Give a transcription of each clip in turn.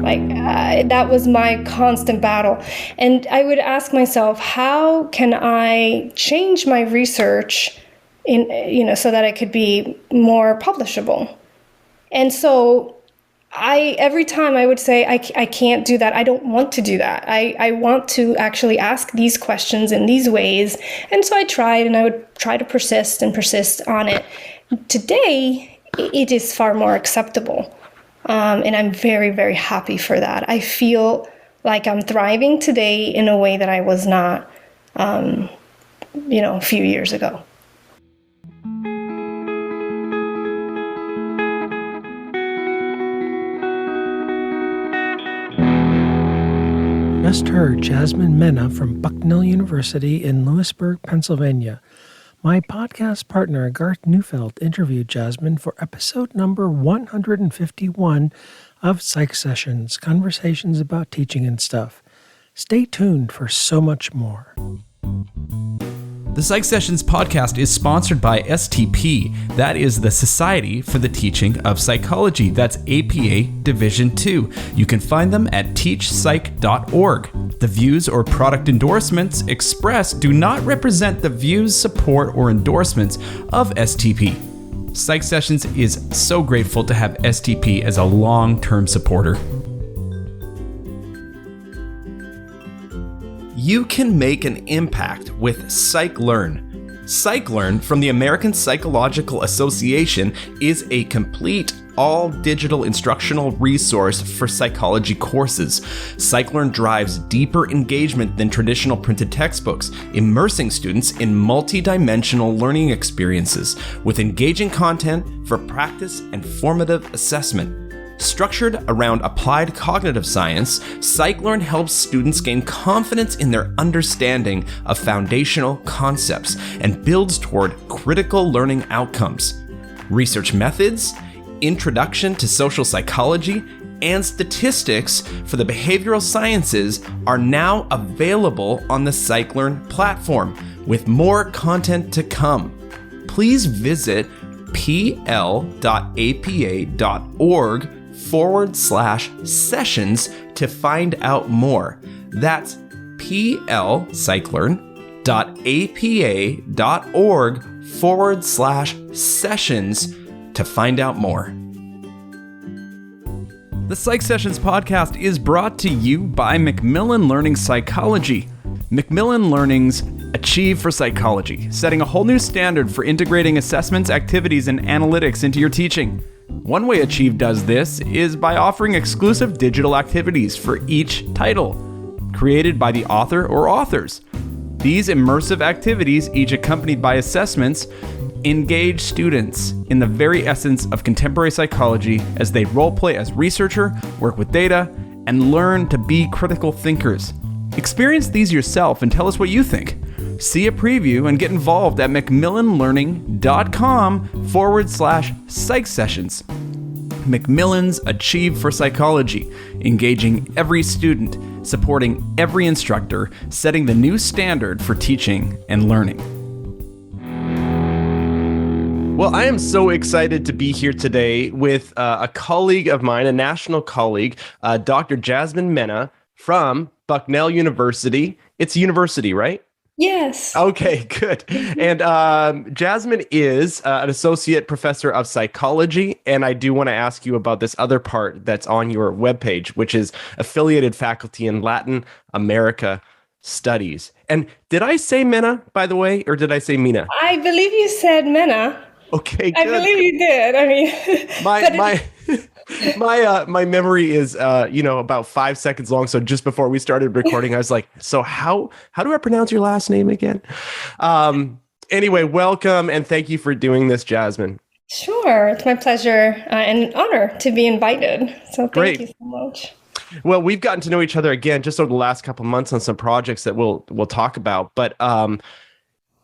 That was my constant battle. And I would ask myself, how can I change my research so that it could be more publishable? And so every time I would say, I can't do that. I don't want to do that. I want to actually ask these questions in these ways. And so I tried, and I would try to persist on it. Today, it is far more acceptable. And I'm very, very happy for that. I feel like I'm thriving today in a way that I was not, a few years ago. Just heard Jasmine Mena from Bucknell University in Lewisburg, Pennsylvania. My podcast partner, Garth Neufeld, interviewed Jasmine for episode number 151 of Psych Sessions, Conversations About Teaching and Stuff. Stay tuned for so much more. The Psych Sessions podcast is sponsored by STP. That is the Society for the Teaching of Psychology. That's APA Division 2. You can find them at teachpsych.org. The views or product endorsements expressed do not represent the views, support, or endorsements of STP. Psych Sessions is so grateful to have STP as a long-term supporter. You can make an impact with PsychLearn. PsychLearn from the American Psychological Association is a complete all-digital instructional resource for psychology courses. PsychLearn drives deeper engagement than traditional printed textbooks, immersing students in multi-dimensional learning experiences with engaging content for practice and formative assessment. Structured around applied cognitive science, PsychLearn helps students gain confidence in their understanding of foundational concepts and builds toward critical learning outcomes. Research methods, introduction to social psychology, and statistics for the behavioral sciences are now available on the PsychLearn platform, with more content to come. Please visit pl.apa.org/sessions to find out more. That's pl.apa.org/sessions to find out more. The Psych Sessions podcast is brought to you by Macmillan Learning Psychology. Macmillan Learning's Achieve for Psychology, setting a whole new standard for integrating assessments, activities, and analytics into your teaching. One way Achieve does this is by offering exclusive digital activities for each title, created by the author or authors. These immersive activities, each accompanied by assessments, engage students in the very essence of contemporary psychology as they role-play as researcher, work with data, and learn to be critical thinkers. Experience these yourself and tell us what you think. See a preview and get involved at macmillanlearning.com/psych sessions. Macmillan's Achieve for Psychology, engaging every student, supporting every instructor, setting the new standard for teaching and learning. Well, I am so excited to be here today with a colleague of mine, a national colleague, Dr. Jasmine Mena from Bucknell University. It's a university, right? Yes. Okay, good. And Jasmine is an associate professor of psychology. And I do want to ask you about this other part that's on your webpage, which is affiliated faculty in Latin America Studies. And did I say Mena, by the way, or did I say Mina? I believe you said Mena. Okay, good. I believe you did. I mean, my memory is about 5 seconds long. So just before we started recording, I was like, so how do I pronounce your last name again? Anyway, welcome and thank you for doing this, Jasmine. Sure, it's my pleasure and honor to be invited. So thank you so much. Well, we've gotten to know each other again just over the last couple of months on some projects that we'll talk about, but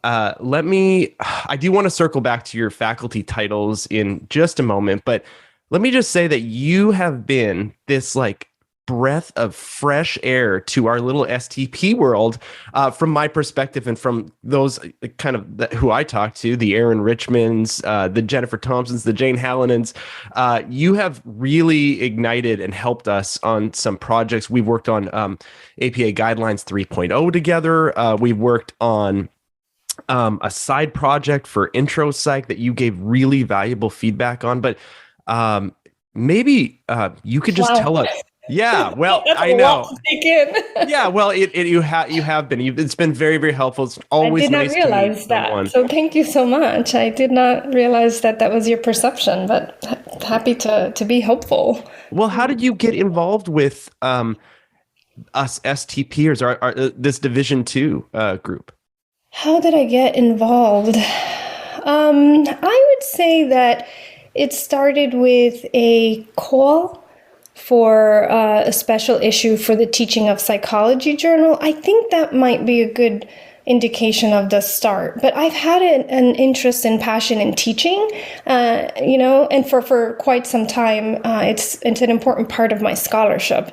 I do want to circle back to your faculty titles in just a moment, but let me just say that you have been this like breath of fresh air to our little STP world, from my perspective and from those kind of who I talk to, the Aaron Richmonds, the Jennifer Thompsons, the Jane Hallinans. You have really ignited and helped us on some projects. We've worked on APA Guidelines 3.0 together. We've worked on a side project for Intro Psych that you gave really valuable feedback on. But maybe you could just tell us. Yeah, well, I know. Yeah, well, you have been. It's been very, very helpful. It's always nice to meet someone. I did not realize that. So thank you so much. I did not realize that was your perception, but happy to be helpful. Well, how did you get involved with us STPers, or this Division 2 group? How did I get involved? I would say that it started with a call for a special issue for the Teaching of Psychology journal. I think that might be a good indication of the start. But I've had an interest and passion in teaching, and for quite some time. It's an important part of my scholarship.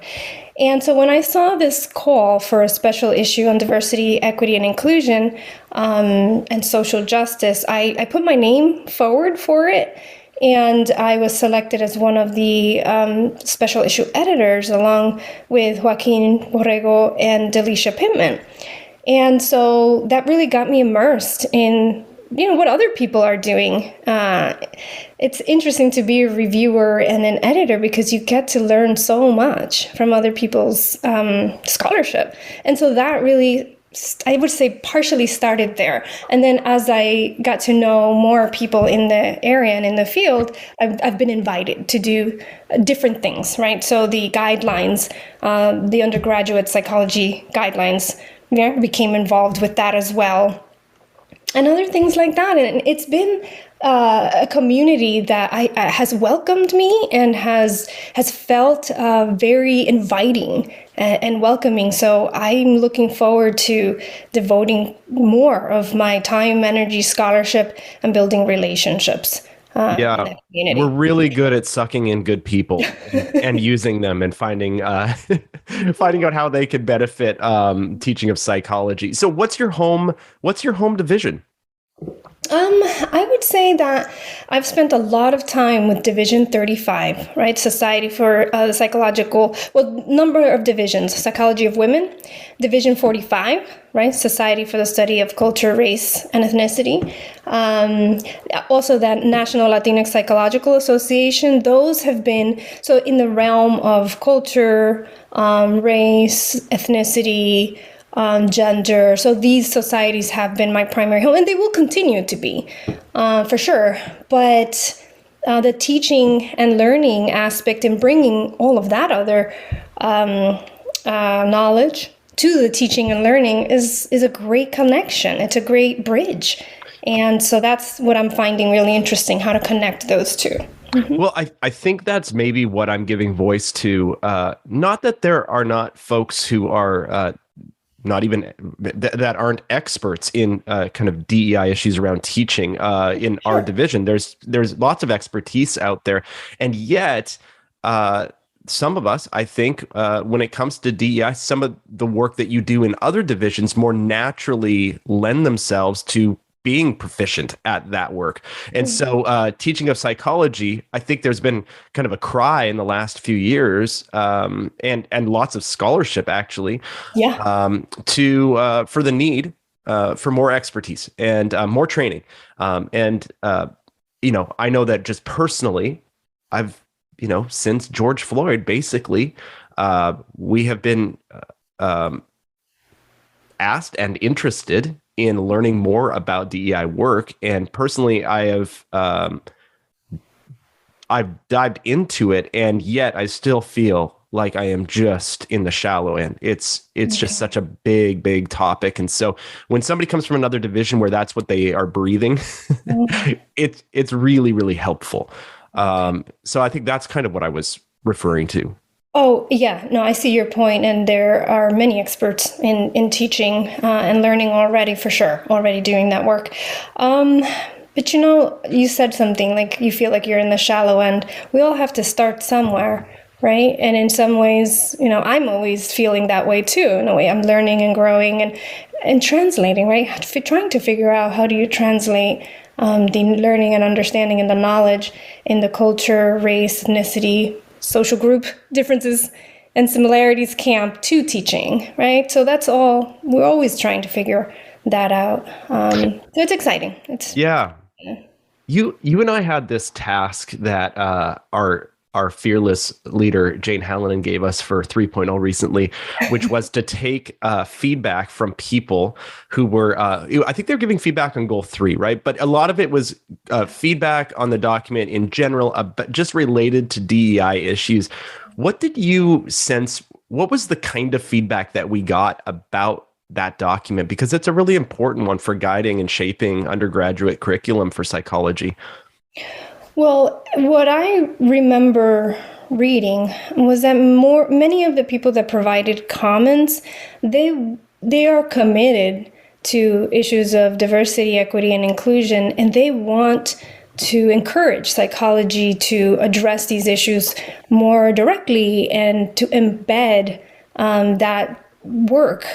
And so when I saw this call for a special issue on diversity, equity, and inclusion, and social justice, I put my name forward for it. And I was selected as one of the special issue editors, along with Joaquin Borrego and Delisha Pittman. And so that really got me immersed in what other people are doing. It's interesting to be a reviewer and an editor because you get to learn so much from other people's scholarship. And so that really, I would say, partially started there. And then as I got to know more people in the area and in the field, I've been invited to do different things, right? So the guidelines, the undergraduate psychology guidelines, became involved with that as well. And other things like that. And it's been a community that has welcomed me and has felt very inviting and welcoming. So I'm looking forward to devoting more of my time, energy, scholarship, and building relationships. We're really good at sucking in good people and using them and finding out how they could benefit teaching of psychology. So what's your home division? I would say that I've spent a lot of time with Division 35, right? Society for the Psychological, number of divisions, Psychology of Women. Division 45, right? Society for the Study of Culture, Race, and Ethnicity. Also that National Latinx Psychological Association. Those have been, so in the realm of culture, race, ethnicity, gender. So these societies have been my primary home, and they will continue to be, for sure. But the teaching and learning aspect and bringing all of that other knowledge to the teaching and learning is a great connection. It's a great bridge. And so that's what I'm finding really interesting, how to connect those two. Mm-hmm. Well, I think that's maybe what I'm giving voice to. Not that there are not folks who are not even that aren't experts in kind of DEI issues around teaching in our division. There's lots of expertise out there, and yet some of us, I think, when it comes to DEI, some of the work that you do in other divisions more naturally lend themselves to being proficient at that work. And so teaching of psychology, I think there's been kind of a cry in the last few years, and lots of scholarship actually, for the need for more expertise and more training. I know that just personally, I've, since George Floyd, basically, we have been asked and interested in learning more about DEI work. And personally, I've dived into it, and yet I still feel like I am just in the shallow end. It's just such a big, big topic. And so when somebody comes from another division where that's what they are breathing, it's really, really helpful. So I think that's kind of what I was referring to. Oh, yeah. No, I see your point. And there are many experts in teaching and learning already, for sure, already doing that work. But you said something like you feel like you're in the shallow end. We all have to start somewhere. right? And in some ways, I'm always feeling that way too. In a way, I'm learning and growing and translating, right? Trying to figure out how do you translate the learning and understanding and the knowledge in the culture, race, ethnicity, social group differences and similarities camp to teaching, right? So that's all, we're always trying to figure that out. So it's exciting. Yeah. You and I had this task that our fearless leader, Jane Hallinan, gave us for 3.0 recently, which was to take feedback from people who were, I think they're giving feedback on goal 3, right? But a lot of it was feedback on the document in general, just related to DEI issues. What did you sense? What was the kind of feedback that we got about that document? Because it's a really important one for guiding and shaping undergraduate curriculum for psychology. Well, what I remember reading was that many of the people that provided comments, they are committed to issues of diversity, equity, and inclusion, and they want to encourage psychology to address these issues more directly and to embed that work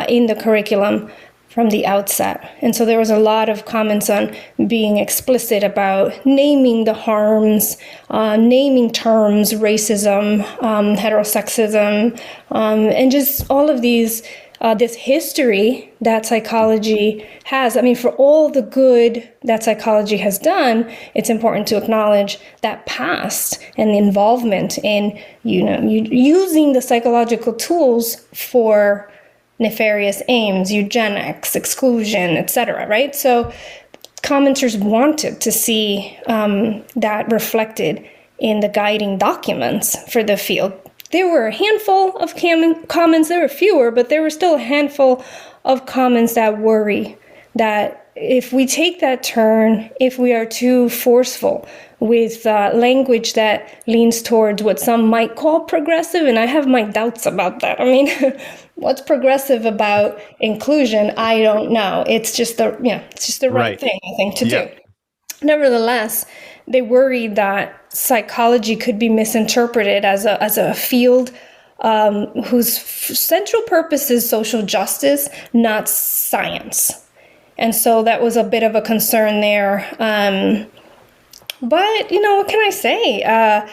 in the curriculum from the outset. And so there was a lot of comments on being explicit about naming the harms, naming terms, racism, heterosexism, and just all of these, this history that psychology has. I mean, for all the good that psychology has done, it's important to acknowledge that past and the involvement in, using the psychological tools for nefarious aims, eugenics, exclusion, etc., right? So commenters wanted to see that reflected in the guiding documents for the field. There were a handful of comments, there were fewer, but there were still a handful of comments that worry that if we take that turn, if we are too forceful with language that leans towards what some might call progressive, and I have my doubts about that. I mean, what's progressive about inclusion? I don't know. It's just the right thing, I think, to do. Nevertheless, they worry that psychology could be misinterpreted as a field whose central purpose is social justice, not science. And so that was a bit of a concern there. But, what can I say?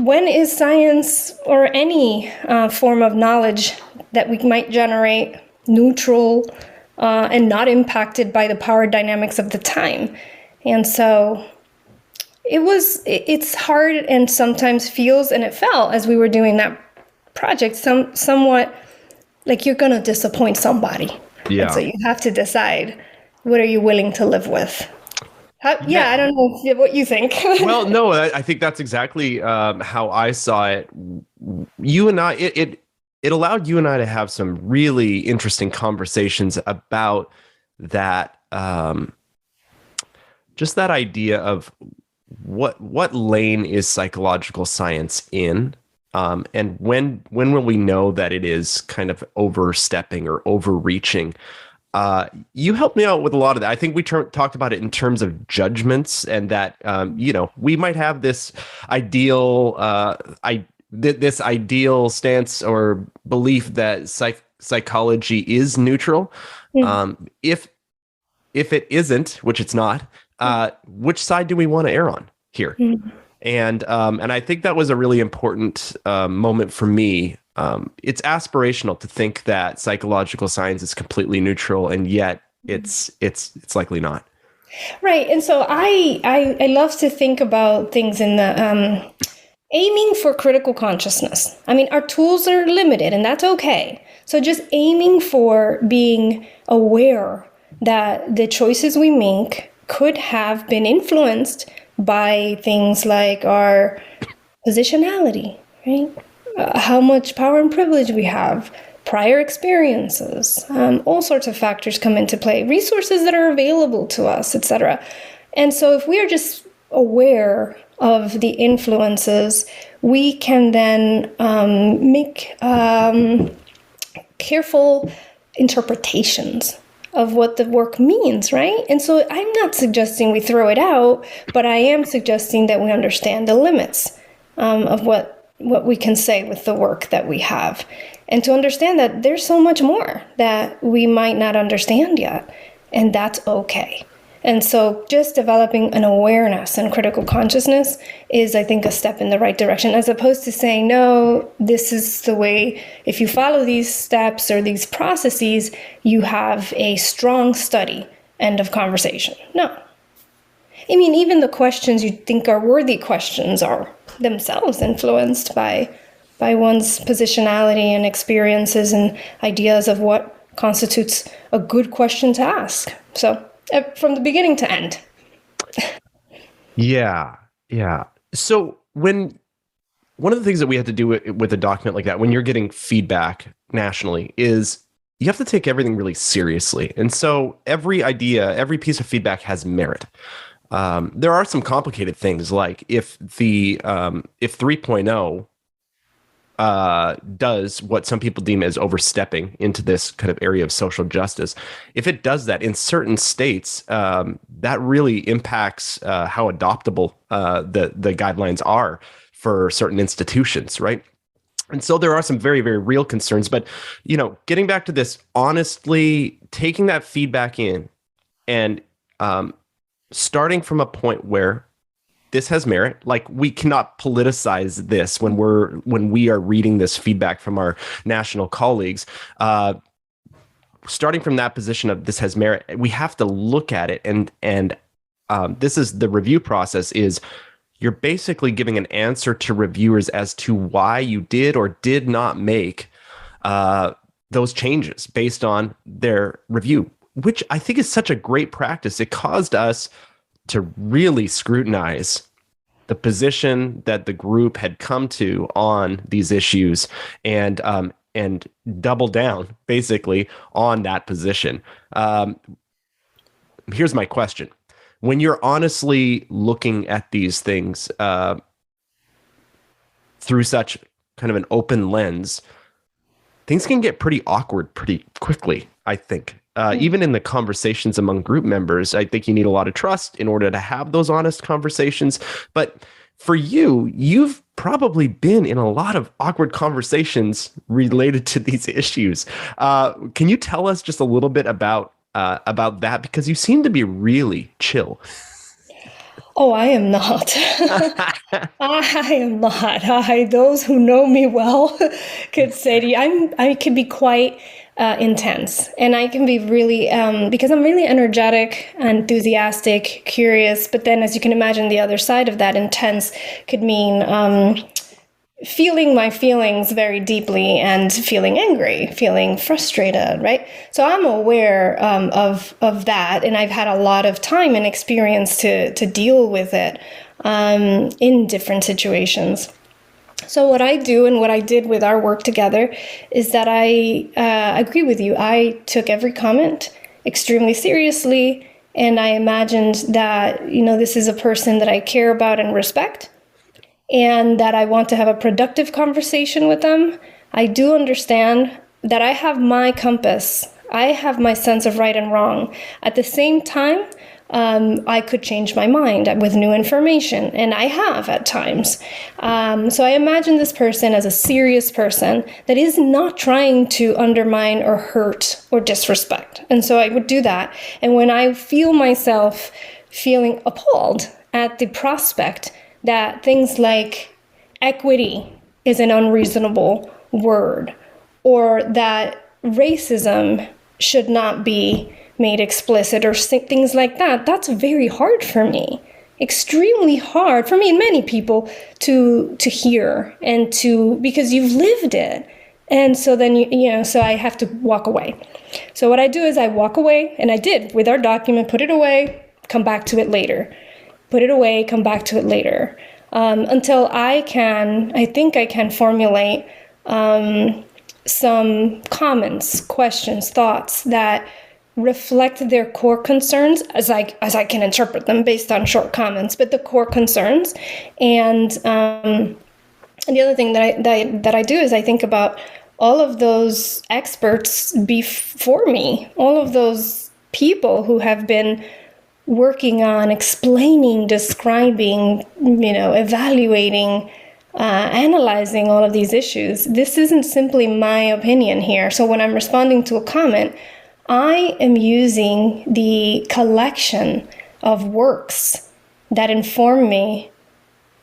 When is science or any form of knowledge that we might generate neutral and not impacted by the power dynamics of the time? And so it's hard and sometimes feels, and it felt as we were doing that project, somewhat like you're going to disappoint somebody. Yeah. And so you have to decide, what are you willing to live with? I don't know what you think. Well, no, I think that's exactly how I saw it. You and I, it allowed you and I to have some really interesting conversations about that, just that idea of what lane is psychological science in, and when will we know that it is kind of overstepping or overreaching? You helped me out with a lot of that. I think we talked about it in terms of judgments, and that we might have this ideal this ideal stance or belief that psychology is neutral. If it isn't, which it's not, which side do we want to err on here? And I think that was a really important moment for me. It's aspirational to think that psychological science is completely neutral, and yet it's likely not. Right. And so I love to think about things in the aiming for critical consciousness. I mean, our tools are limited, and that's okay. So just aiming for being aware that the choices we make could have been influenced by things like our positionality, right? How much power and privilege we have, prior experiences, all sorts of factors come into play, resources that are available to us, etc. And so if we are just aware of the influences, we can then make careful interpretations of what the work means, right? And so I'm not suggesting we throw it out, but I am suggesting that we understand the limits of what what we can say with the work that we have, and to understand that there's so much more that we might not understand yet, and that's okay. And so just developing an awareness and critical consciousness is, I think, a step in the right direction, as opposed to saying, no, this is the way, if you follow these steps or these processes, you have a strong study, end of conversation. No. I mean, even the questions you think are worthy questions are themselves influenced by one's positionality and experiences and ideas of what constitutes a good question to ask. So from the beginning to end. Yeah. So one of the things that we have to do with a document like that, when you're getting feedback nationally, is you have to take everything really seriously. And so every idea, every piece of feedback has merit. There are some complicated things, like if 3.0 does what some people deem as overstepping into this kind of area of social justice, if it does that in certain states, that really impacts how adoptable the guidelines are for certain institutions, right? And so there are some very, very real concerns. But, getting back to this, honestly, taking that feedback in and starting from a point where this has merit. Like, we cannot politicize this when we are reading this feedback from our national colleagues. Starting from that position of this has merit, we have to look at it, and this is the review process. Is you're basically giving an answer to reviewers as to why you did or did not make those changes based on their review, which I think is such a great practice. It caused us to really scrutinize the position that the group had come to on these issues, and double down basically on that position. Here's my question. When you're honestly looking at these things through such kind of an open lens, things can get pretty awkward pretty quickly, I think. Even in the conversations among group members, I think you need a lot of trust in order to have those honest conversations. But for you, you've probably been in a lot of awkward conversations related to these issues. Can you tell us just a little bit about that? Because you seem to be really chill. Oh, I am not. I am not. Those who know me well could say to you, I can be quite intense, and I can be really, because I'm really energetic, enthusiastic, curious. But then, as you can imagine, the other side of that intense could mean feeling my feelings very deeply and feeling angry, feeling frustrated, right? So I'm aware of that, and I've had a lot of time and experience to deal with it in different situations. So what I do, and what I did with our work together, is that I agree with you. I took every comment extremely seriously, and I imagined that, this is a person that I care about and respect, and that I want to have a productive conversation with them. I do understand that I have my compass. I have my sense of right and wrong. At the same time, I could change my mind with new information, and I have at times. So I imagine this person as a serious person that is not trying to undermine or hurt or disrespect. And so I would do that. And when I feel myself feeling appalled at the prospect that things like equity is an unreasonable word, or that racism should not be made explicit, or things like that, that's very hard for me. Extremely hard for me and many people to hear, and because you've lived it. And so then, so I have to walk away. So what I do is I walk away, and I did with our document, put it away, come back to it later. Put it away, come back to it later. Until I think I can formulate some comments, questions, thoughts that reflect their core concerns as I can interpret them based on short comments, but the core concerns. And the other thing that I do is I think about all of those experts before me, all of those people who have been working on explaining, describing, evaluating analyzing all of these issues. This isn't simply my opinion here. So when I'm responding to a comment, I am using the collection of works that inform me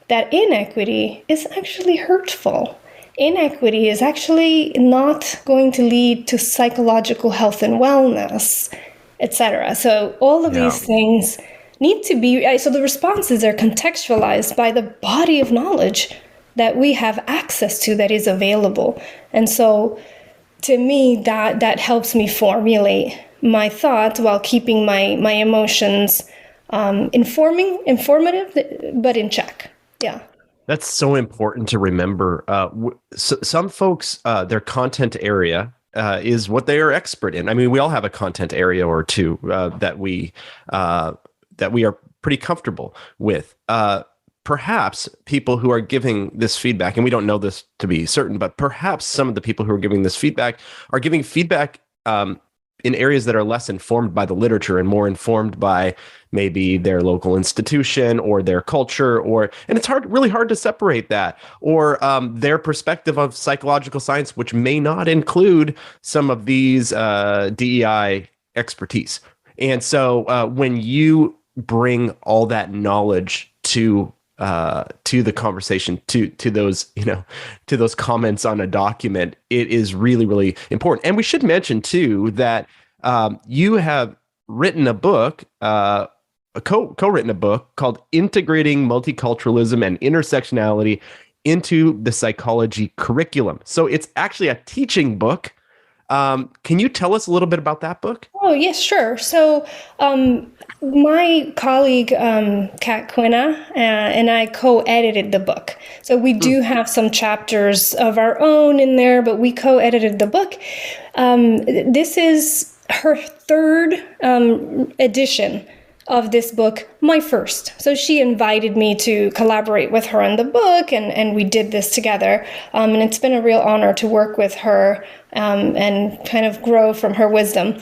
that inequity is actually hurtful. Inequity is actually not going to lead to psychological health and wellness, etc. So all of these things need to be, so the responses are contextualized by the body of knowledge that we have access to, that is available. And so to me, that helps me formulate my thoughts while keeping my emotions informative, but in check. Yeah. That's so important to remember. Some folks, their content area is what they are expert in. I mean, we all have a content area or two that we are pretty comfortable with. Perhaps people who are giving this feedback, and we don't know this to be certain, but perhaps some of the people who are giving this feedback are giving feedback in areas that are less informed by the literature and more informed by maybe their local institution or their culture, and it's really hard to separate that, or their perspective of psychological science, which may not include some of these DEI expertise. And so when you bring all that knowledge to the conversation, to those, to those comments on a document, it is really, really important. And we should mention too that you have written a book, co-written a book called Integrating Multiculturalism and Intersectionality into the Psychology Curriculum. So it's actually a teaching book. Can you tell us a little bit about that book? Oh, yes, sure. So my colleague, Kat Quina, and I co-edited the book. So we do have some chapters of our own in there, but we co-edited the book. This is her third edition of this book, my first. So she invited me to collaborate with her on the book, and we did this together. And it's been a real honor to work with her and kind of grow from her wisdom.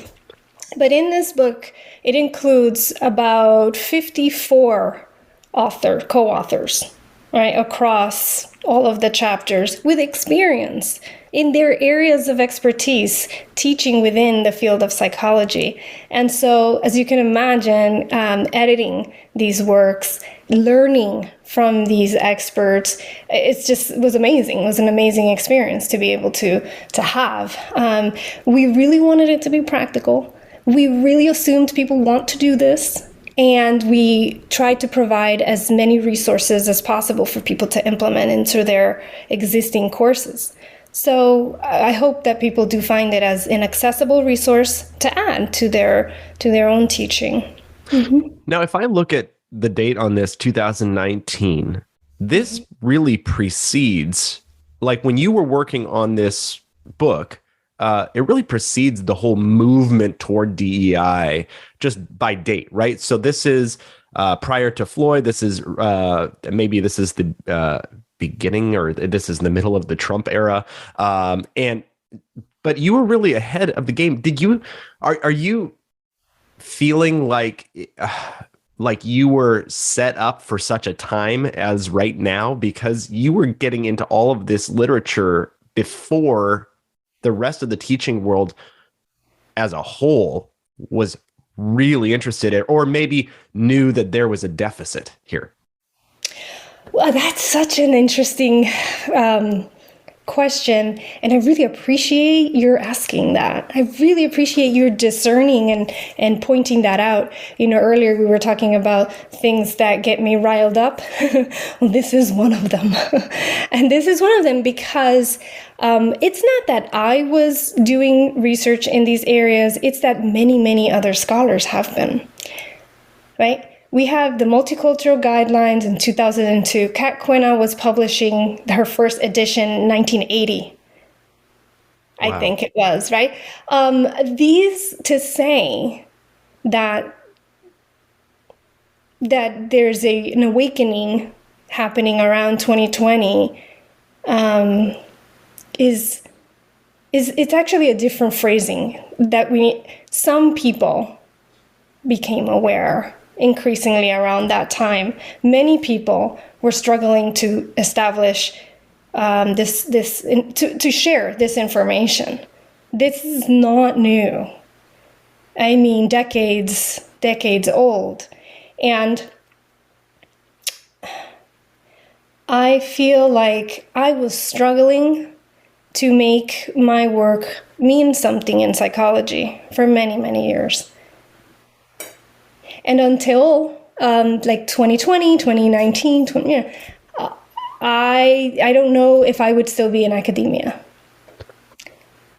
But in this book, it includes about 54 co-authors, right, across all of the chapters with experience in their areas of expertise, teaching within the field of psychology. And so, as you can imagine, editing these works, learning from these experts, it was amazing. It was an amazing experience to be able to have. We really wanted it to be practical. We really assumed people want to do this. And we tried to provide as many resources as possible for people to implement into their existing courses. So I hope that people do find it as an accessible resource to add to their own teaching. Mm-hmm. Now, if I look at the date on this, 2019, this really precedes, like when you were working on this book, it really precedes the whole movement toward DEI just by date, right? So this is prior to Floyd. This is maybe this is the beginning, or this is the middle of the Trump era. But you were really ahead of the game. Are you feeling like you were set up for such a time as right now, because you were getting into all of this literature before the rest of the teaching world as a whole was really interested in, or maybe knew that there was a deficit here? Well, that's such an interesting question, and I really appreciate your asking that. I really appreciate your discerning and pointing that out. Earlier we were talking about things that get me riled up. Well, this is one of them. And this is one of them because it's not that I was doing research in these areas, it's that many, many other scholars have been, right? We have the Multicultural Guidelines in 2002. Kat Quina was publishing her first edition in 1980. Wow. I think it was, right? These to say that there's an awakening happening around 2020 is it's actually a different phrasing, that some people became aware increasingly around that time, many people were struggling to establish to share this information. This is not new. I mean, decades old. And I feel like I was struggling to make my work mean something in psychology for many, many years. And until like 2020, 2019, I don't know if I would still be in academia.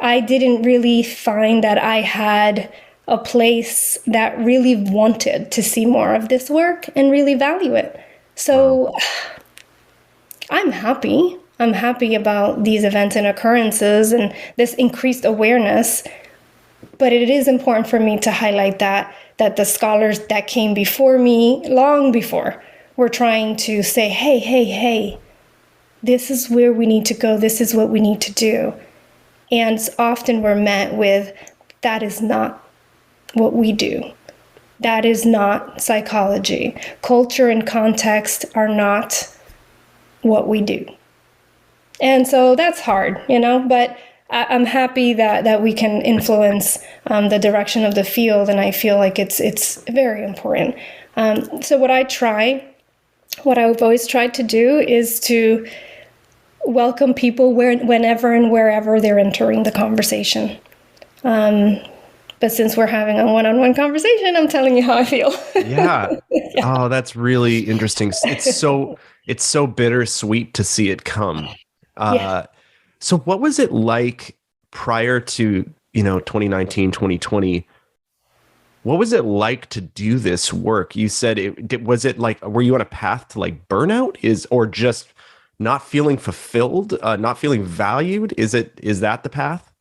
I didn't really find that I had a place that really wanted to see more of this work and really value it. So I'm happy. I'm happy about these events and occurrences and this increased awareness. But it is important for me to highlight that the scholars that came before me, long before, were trying to say, hey, this is where we need to go. This is what we need to do. And often we're met with, that is not what we do. That is not psychology. Culture and context are not what we do. And so that's hard, but I'm happy that we can influence the direction of the field, and I feel like it's very important. So what I've always tried to do is to welcome people whenever and wherever they're entering the conversation. But since we're having a one-on-one conversation, I'm telling you how I feel. Yeah. Oh, that's really interesting. It's so bittersweet to see it come. So what was it like prior to, 2019, 2020? What was it like to do this work? You said was it like, were you on a path to like burnout or just not feeling fulfilled, not feeling valued? Is that the path?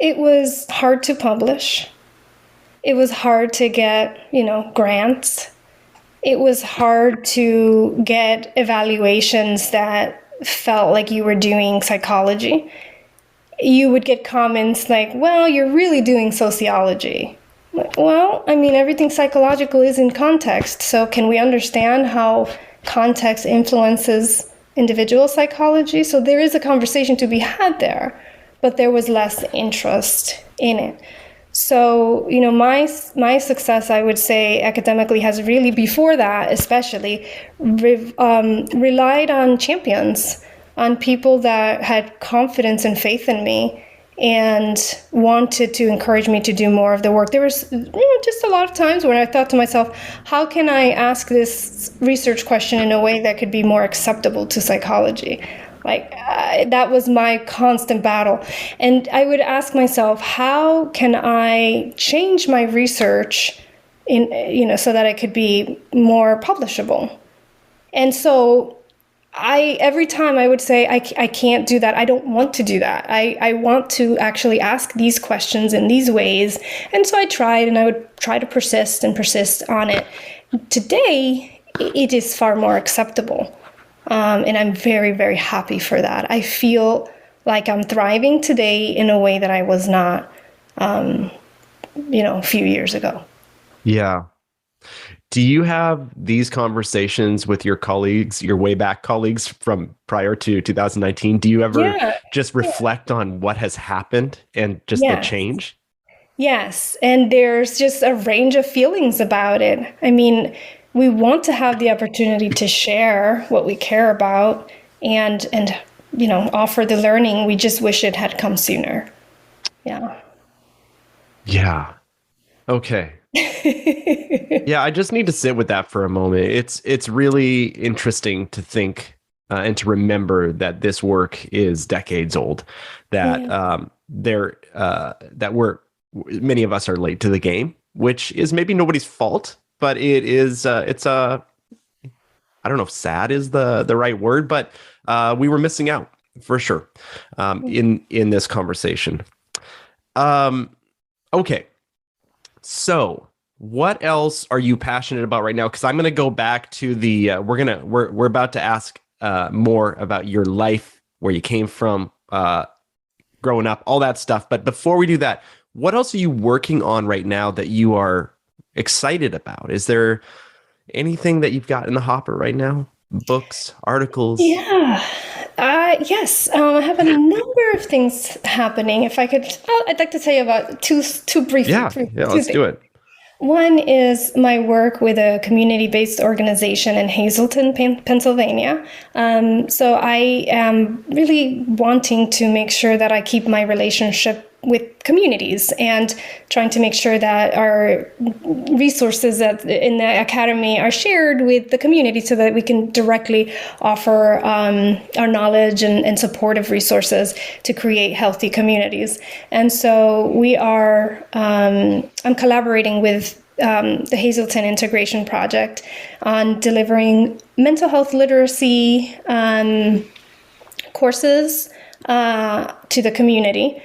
It was hard to publish. It was hard to get, grants. It was hard to get evaluations that felt like you were doing psychology. You would get comments like, well, you're really doing sociology. Well, I mean, everything psychological is in context. So can we understand how context influences individual psychology? So there is a conversation to be had there, but there was less interest in it. So, my success, I would say, academically has really, before that especially, relied on champions, on people that had confidence and faith in me and wanted to encourage me to do more of the work. There was just a lot of times when I thought to myself, how can I ask this research question in a way that could be more acceptable to psychology? That was my constant battle. And I would ask myself, how can I change my research so that it could be more publishable? And so every time I would say, I can't do that. I don't want to do that. I want to actually ask these questions in these ways. And so I tried, and I would try to persist on it. Today, it is far more acceptable. And I'm very, very happy for that. I feel like I'm thriving today in a way that I was not, a few years ago. Yeah. Do you have these conversations with your colleagues, your way back colleagues from prior to 2019? Do you ever just reflect on what has happened and just the change? Yes. And there's just a range of feelings about it. I mean, we want to have the opportunity to share what we care about and offer the learning. We just wish it had come sooner. Yeah. Yeah. Okay. Yeah, I just need to sit with that for a moment. It's really interesting to think and to remember that this work is decades old. That many of us are late to the game, which is maybe nobody's fault. But it is, I don't know if sad is the right word, but we were missing out for sure in this conversation. Okay. So what else are you passionate about right now? Because I'm going to go back to we're about to ask more about your life, where you came from, growing up, all that stuff. But before we do that, what else are you working on right now that you are excited about? Is there anything that you've got in the hopper right now? Books, articles? Yeah. Yes. I have a number of things happening. If I could, I'd like to tell you about two briefly. Yeah, let's do it. One is my work with a community-based organization in Hazleton, Pennsylvania. So I am really wanting to make sure that I keep my relationship with communities and trying to make sure that our resources in the academy are shared with the community so that we can directly offer our knowledge and supportive resources to create healthy communities. And so we are, I'm collaborating with the Hazleton Integration Project on delivering mental health literacy courses to the community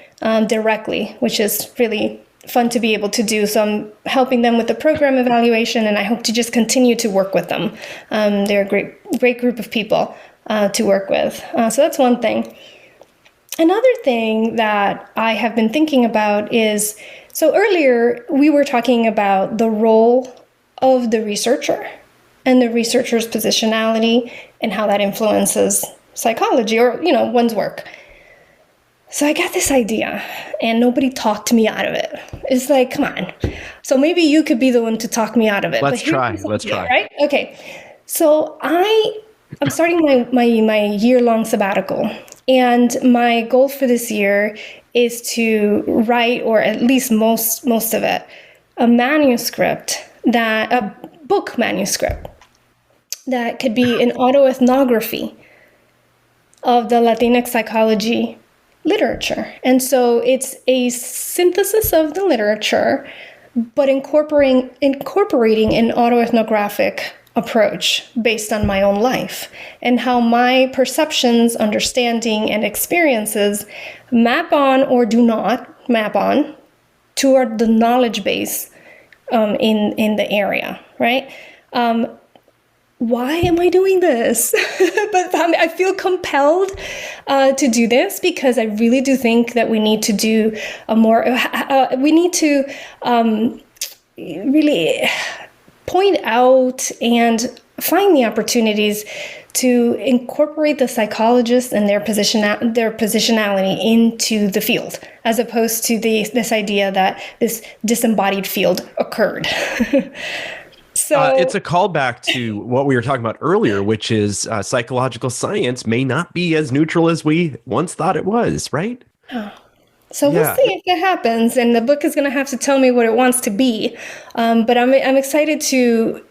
directly, which is really fun to be able to do. So I'm helping them with the program evaluation, and I hope to just continue to work with them. They're a great group of people to work with. So that's one thing. Another thing that I have been thinking about is, so earlier we were talking about the role of the researcher and the researcher's positionality and how that influences psychology or, one's work. So I got this idea and nobody talked me out of it. It's like, come on. So maybe you could be the one to talk me out of it. Let's try. Right? Okay. So I'm starting my year-long sabbatical. And my goal for this year is to write, or at least most of it, a book manuscript that could be an autoethnography of the Latinx psychology literature. And so it's a synthesis of the literature, but incorporating an autoethnographic approach based on my own life and how my perceptions, understanding, and experiences map on or do not map on toward the knowledge base in the area, right? Why am I doing this? But I feel compelled to do this because I really do think that we need to do we need to really point out and find the opportunities to incorporate the psychologist and their positionality into the field, as opposed to this idea that this disembodied field occurred. So it's a callback to what we were talking about earlier, which is psychological science may not be as neutral as we once thought it was, right? So we'll see if that happens, and the book is going to have to tell me what it wants to be. But I'm excited to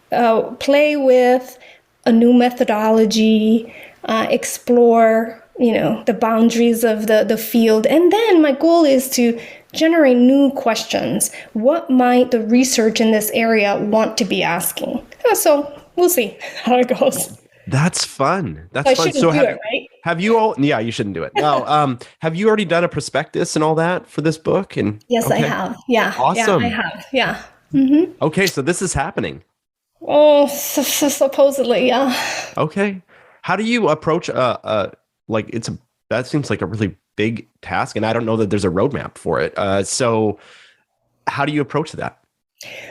play with a new methodology, explore, the boundaries of the field, and then my goal is to generate new questions. What might the research in this area want to be asking? So we'll see how it goes. That's fun. That's I fun. shouldn't do it, right? Have you all? Yeah, you shouldn't do it. No. Have you already done a prospectus and all that for this book? And yes, I have. Yeah. Awesome. Yeah, I have. Yeah. Mm-hmm. Okay, so this is happening. Oh, supposedly, yeah. Okay. How do you approach that seems like a really big task, and I don't know that there's a roadmap for it. So how do you approach that?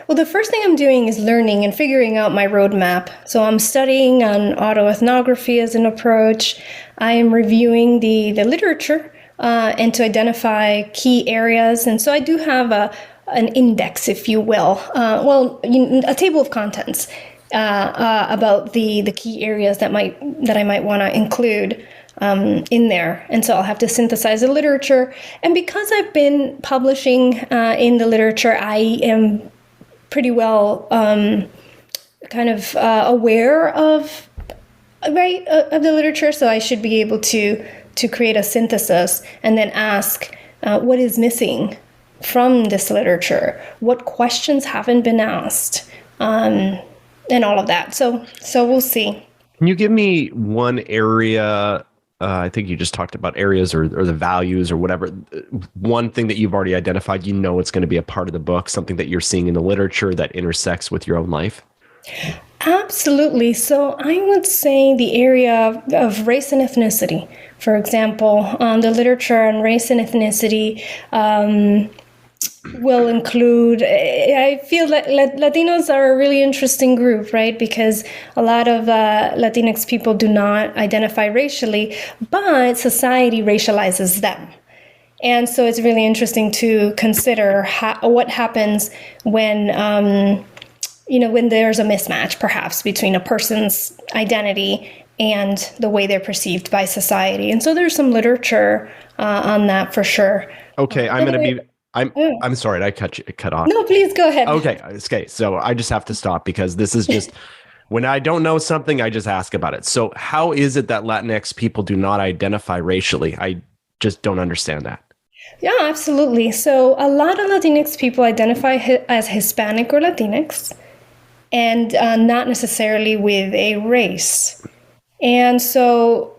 Well, the first thing I'm doing is learning and figuring out my roadmap. So I'm studying on autoethnography as an approach. I am reviewing the literature and to identify key areas. And so I do have an index, if you will, a table of contents about the key areas that I might want to include in there. And so I'll have to synthesize the literature. And because I've been publishing in the literature, I am pretty well aware of the literature. So I should be able to create a synthesis and then ask what is missing from this literature, what questions haven't been asked, and all of that. So we'll see. Can you give me one area? I think you just talked about areas or the values or whatever. One thing that you've already identified, it's going to be a part of the book, something that you're seeing in the literature that intersects with your own life? Absolutely. So I would say the area of race and ethnicity. For example, the literature on race and ethnicity will include, I feel that Latinos are a really interesting group, right? Because a lot of Latinx people do not identify racially, but society racializes them. And so it's really interesting to consider what happens when, when there's a mismatch, perhaps, between a person's identity and the way they're perceived by society. And so there's some literature on that for sure. Okay, I'm sorry, I cut off. No, please go ahead. Okay. So I just have to stop because this is just when I don't know something, I just ask about it. So how is it that Latinx people do not identify racially? I just don't understand that. Yeah, absolutely. So a lot of Latinx people identify as Hispanic or Latinx, and not necessarily with a race. And so,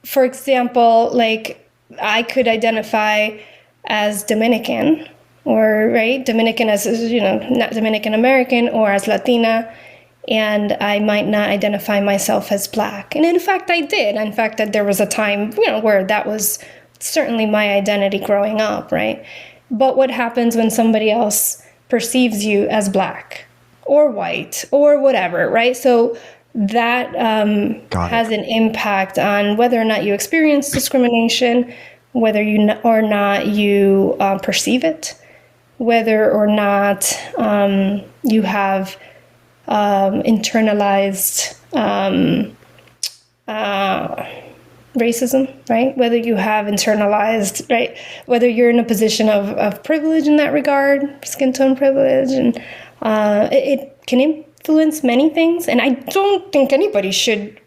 for example, like I could identify as Dominican, or Dominican as, not Dominican American, or as Latina, and I might not identify myself as Black. And in fact, I did. In fact, that there was a time, where that was certainly my identity growing up, right? But what happens when somebody else perceives you as Black or white or whatever, right? So that has an impact on whether or not you experience discrimination, whether or not you perceive it, whether or not you have internalized racism, right? Whether you have internalized, right? Whether you're in a position of privilege in that regard, skin tone privilege, and it can influence many things. And I don't think anybody should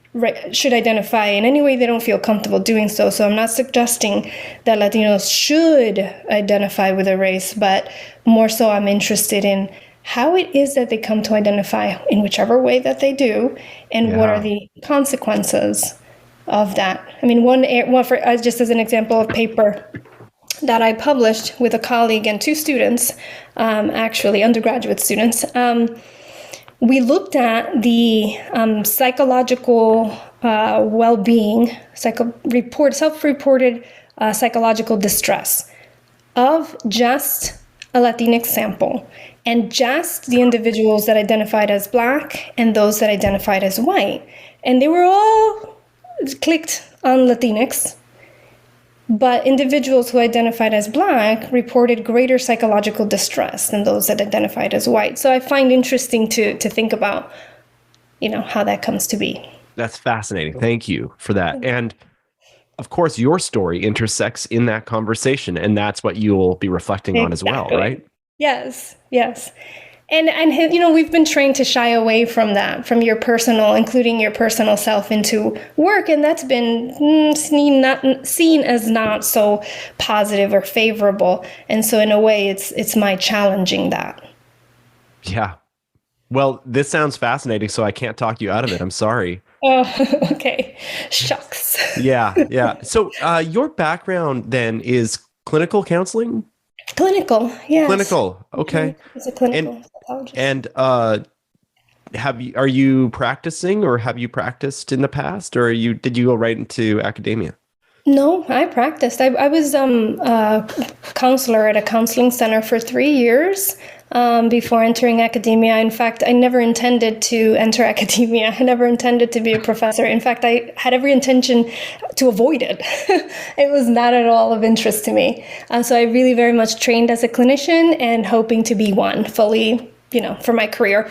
identify in any way they don't feel comfortable doing so. So I'm not suggesting that Latinos should identify with a race, but more so I'm interested in how it is that they come to identify in whichever way that they do, and what are the consequences of that. I mean, one for just as an example of paper that I published with a colleague and two students, actually undergraduate students, we looked at the psychological well-being, self-reported psychological distress of just a Latinx sample, and just the individuals that identified as Black and those that identified as white. And they were all clicked on Latinx, but individuals who identified as Black reported greater psychological distress than those that identified as white. So I find interesting to think about, how that comes to be. That's fascinating. Thank you for that. And of course, your story intersects in that conversation, and that's what you'll be reflecting on as well, right? Yes. And we've been trained to shy away from that, from including your personal self into work, and that's been seen as not so positive or favorable. And so in a way, it's my challenging that. Yeah. Well, this sounds fascinating, so I can't talk you out of it. I'm sorry. Oh, okay. Shucks. Yeah. So your background then is clinical counseling? Clinical, yes. Clinical, okay. As a clinical psychologist. And are you practicing, or have you practiced in the past, or did you go right into academia? No, I practiced. I was a counselor at a counseling center for 3 years before entering academia. In fact, I never intended to enter academia. I never intended to be a professor. In fact, I had every intention to avoid it. It was not at all of interest to me. So I really very much trained as a clinician and hoping to be one fully, for my career.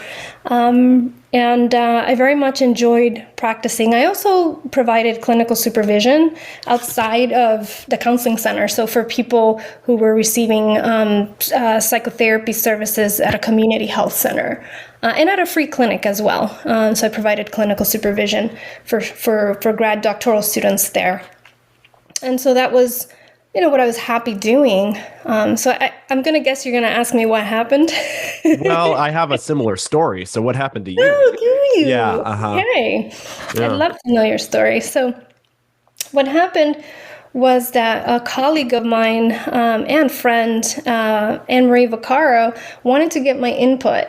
And I very much enjoyed practicing. I also provided clinical supervision outside of the counseling center. So for people who were receiving psychotherapy services at a community health center and at a free clinic as well. So I provided clinical supervision for grad doctoral students there. And so that was what I was happy doing. So I'm going to guess you're going to ask me what happened. Well, I have a similar story. So what happened to you? Oh, do you? Yeah. Uh-huh. Okay. Yeah. I'd love to know your story. So what happened was that a colleague of mine and friend, Anne Marie Vaccaro, wanted to get my input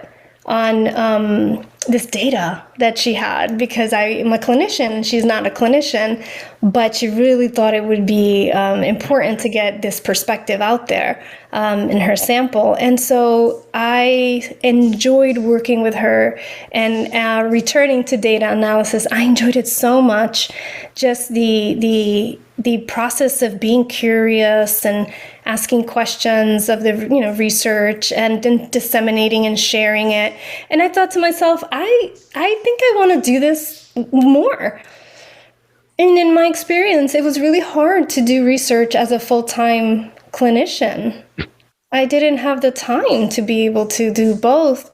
on this data that she had, because I am a clinician and she's not a clinician, but she really thought it would be important to get this perspective out there in her sample. And so I enjoyed working with her and returning to data analysis. I enjoyed it so much, just the process of being curious and asking questions of the research and then disseminating and sharing it. And I thought to myself, I think I want to do this more. And in my experience, it was really hard to do research as a full-time clinician. I didn't have the time to be able to do both.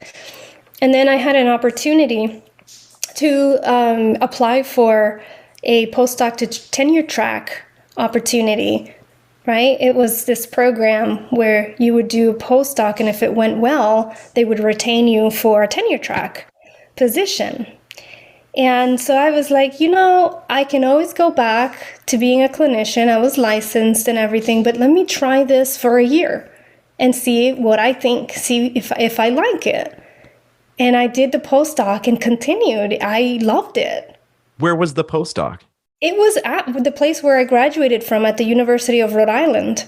And then I had an opportunity to apply for a postdoc to tenure track opportunity, right? It was this program where you would do a postdoc, and if it went well, they would retain you for a tenure track position. And so I was like, I can always go back to being a clinician. I was licensed and everything, but let me try this for a year and see what I think, see if I like it. And I did the postdoc and continued. I loved it. Where was the postdoc? It was at the place where I graduated from, at the University of Rhode Island.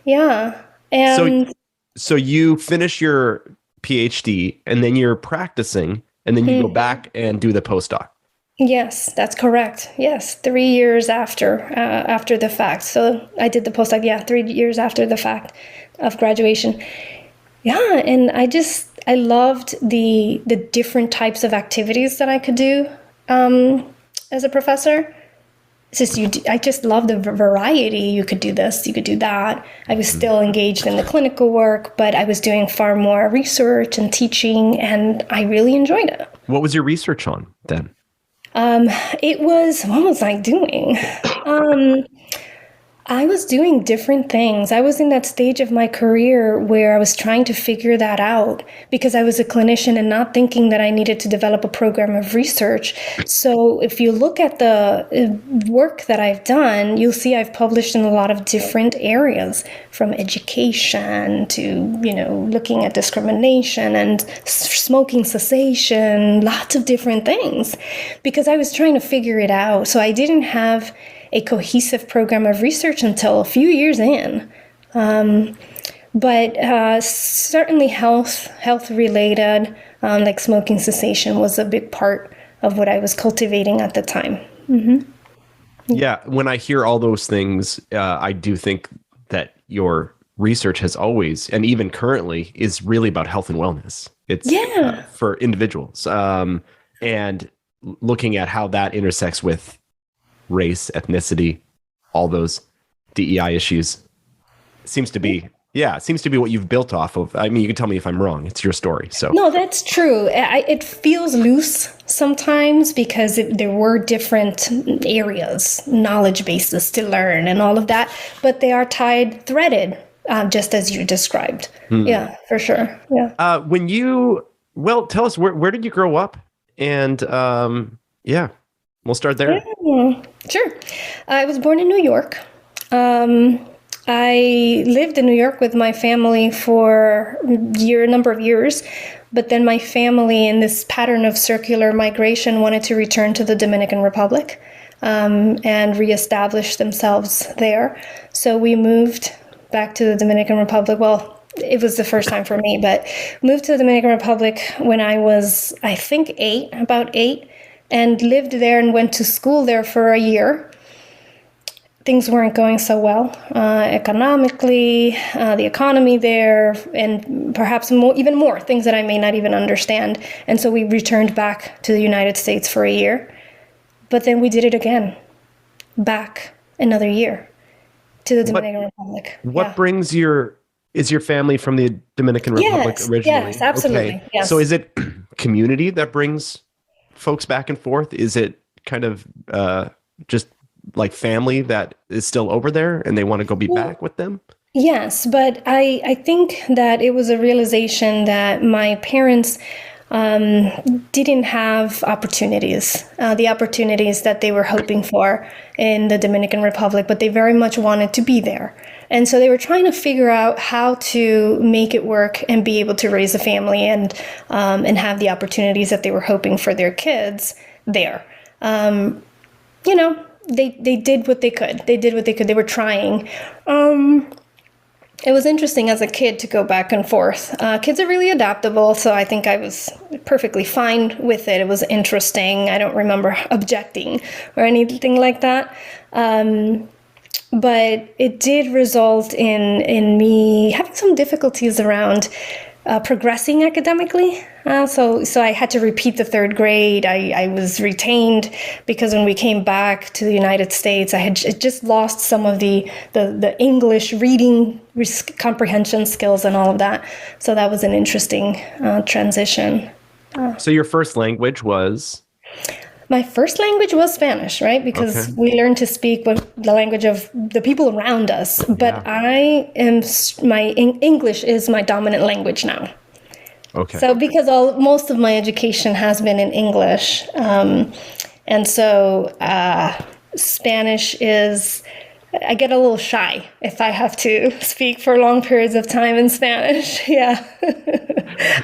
Yeah. And so you finish your PhD and then you're practicing and then you go back and do the postdoc. Yes, that's correct. Yes, 3 years after the fact. So I did the postdoc, 3 years after the fact of graduation. Yeah, and I loved the different types of activities that I could do as a professor. I just love the variety. You could do this, you could do that. I was still engaged in the clinical work, but I was doing far more research and teaching, and I really enjoyed it. What was your research on then? What was I doing? I was doing different things. I was in that stage of my career where I was trying to figure that out, because I was a clinician and not thinking that I needed to develop a program of research. So if you look at the work that I've done, you'll see I've published in a lot of different areas, from education to, looking at discrimination and smoking cessation, lots of different things, because I was trying to figure it out. So I didn't have a cohesive program of research until a few years in. But certainly health related, like smoking cessation, was a big part of what I was cultivating at the time. Mm-hmm. Yeah, when I hear all those things, I do think that your research has always, and even currently, is really about health and wellness. It's for individuals, and looking at how that intersects with race, ethnicity, all those DEI issues seems to be what you've built off of. I mean, you can tell me if I'm wrong. It's your story. So no, that's true. It feels loose sometimes because there were different areas, knowledge bases to learn and all of that, but they are threaded, just as you described. Yeah, for sure. Yeah. Tell us, where did you grow up? And we'll start there. Yeah, sure. I was born in New York. I lived in New York with my family for a number of years, but then my family, in this pattern of circular migration, wanted to return to the Dominican Republic and reestablish themselves there. So we moved back to the Dominican Republic. Well, it was the first time for me, but moved to the Dominican Republic when I was, I think, about eight. And lived there and went to school there for a year. Things weren't going so well economically, the economy there, and perhaps even more things that I may not even understand. And so we returned back to the United States for a year. But then we did it again, back another year to the Dominican Republic. What brings is your family from the Dominican Republic originally? Yes, absolutely. Okay. Yes. So is it community that brings folks back and forth? Is it kind of just like family that is still over there and they want to go be back with them? Yes, but I think that it was a realization that my parents didn't have opportunities, the opportunities that they were hoping for in the Dominican Republic, but they very much wanted to be there. And so they were trying to figure out how to make it work and be able to raise a family and have the opportunities that they were hoping for their kids there. You know, they did what they could. They did what they could. They were trying. It was interesting as a kid to go back and forth. Kids are really adaptable, so I think I was perfectly fine with it. It was interesting. I don't remember objecting or anything like that. But it did result in me having some difficulties around progressing academically. So I had to repeat the third grade. I was retained because when we came back to the United States, I had just lost some of the English reading comprehension skills and all of that. So that was an interesting transition. So your first language was? My first language was Spanish, right? Because we learned to speak the language of the people around us. But English is my dominant language now. Okay. So because most of my education has been in English, and so Spanish is, I get a little shy if I have to speak for long periods of time in Spanish. Yeah.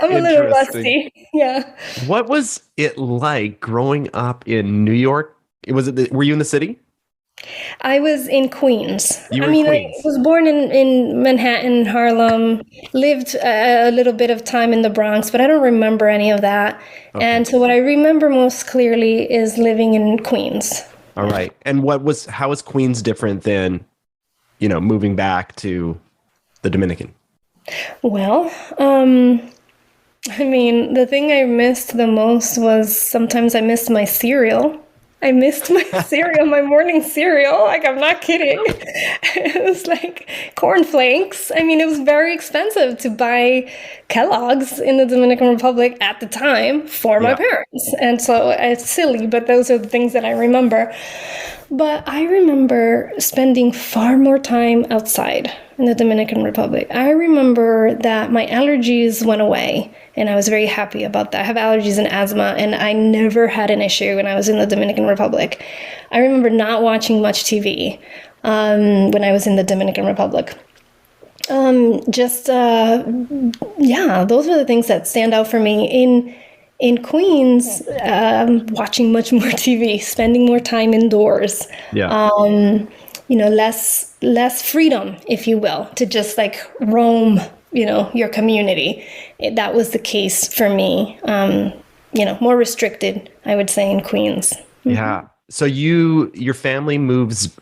I'm a little rusty. Yeah. What was it like growing up in New York? Were you in the city? I was in Queens. You were in Queens. I was born in Manhattan, Harlem, lived a little bit of time in the Bronx, but I don't remember any of that. Okay. And so what I remember most clearly is living in Queens. All right. And how is Queens different than, moving back to the Dominican? Well, the thing I missed the most was sometimes I missed my cereal. I missed my cereal, my morning cereal. Like, I'm not kidding. It was like cornflakes. It was very expensive to buy Kellogg's in the Dominican Republic at the time for my parents. And so it's silly, but those are the things that I remember. But I remember spending far more time outside in the Dominican Republic. I remember that my allergies went away, and I was very happy about that. I have allergies and asthma, and I never had an issue when I was in the Dominican Republic. I remember not watching much TV when I was in the Dominican Republic. Those are the things that stand out for me. In Queens, watching much more TV, spending more time indoors. Yeah. Less freedom, if you will, to just like roam, your community. That was the case for me. More restricted, I would say, in Queens. Mm-hmm. Yeah. So your family moves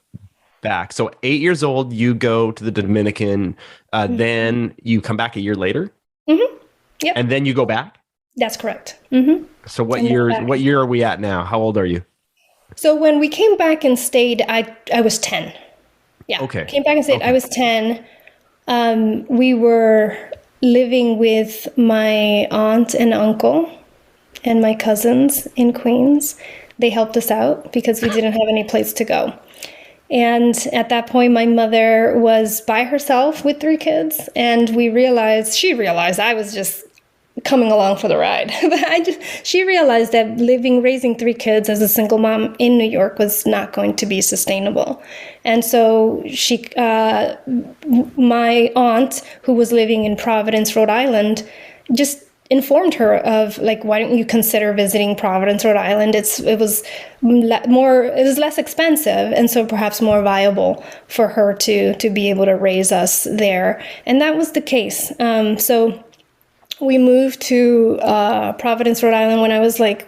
back. So 8 years old, you go to the Dominican, then you come back a year later? Mm-hmm. Yep. And then you go back? That's correct. Mm-hmm. So what year are we at now? How old are you? So when we came back and stayed, I was 10. Yeah. Okay. Came back and stayed. Okay. I was 10. We were living with my aunt and uncle and my cousins in Queens. They helped us out because we didn't have any place to go. And at that point, my mother was by herself with 3 kids. And she realized I was just coming along for the ride. But she realized that raising 3 kids as a single mom in New York was not going to be sustainable. And so my aunt, who was living in Providence, Rhode Island, just informed her of like, why don't you consider visiting Providence, Rhode Island? It was less expensive, and so perhaps more viable for her to be able to raise us there. And that was the case. So we moved to Providence, Rhode Island when I was like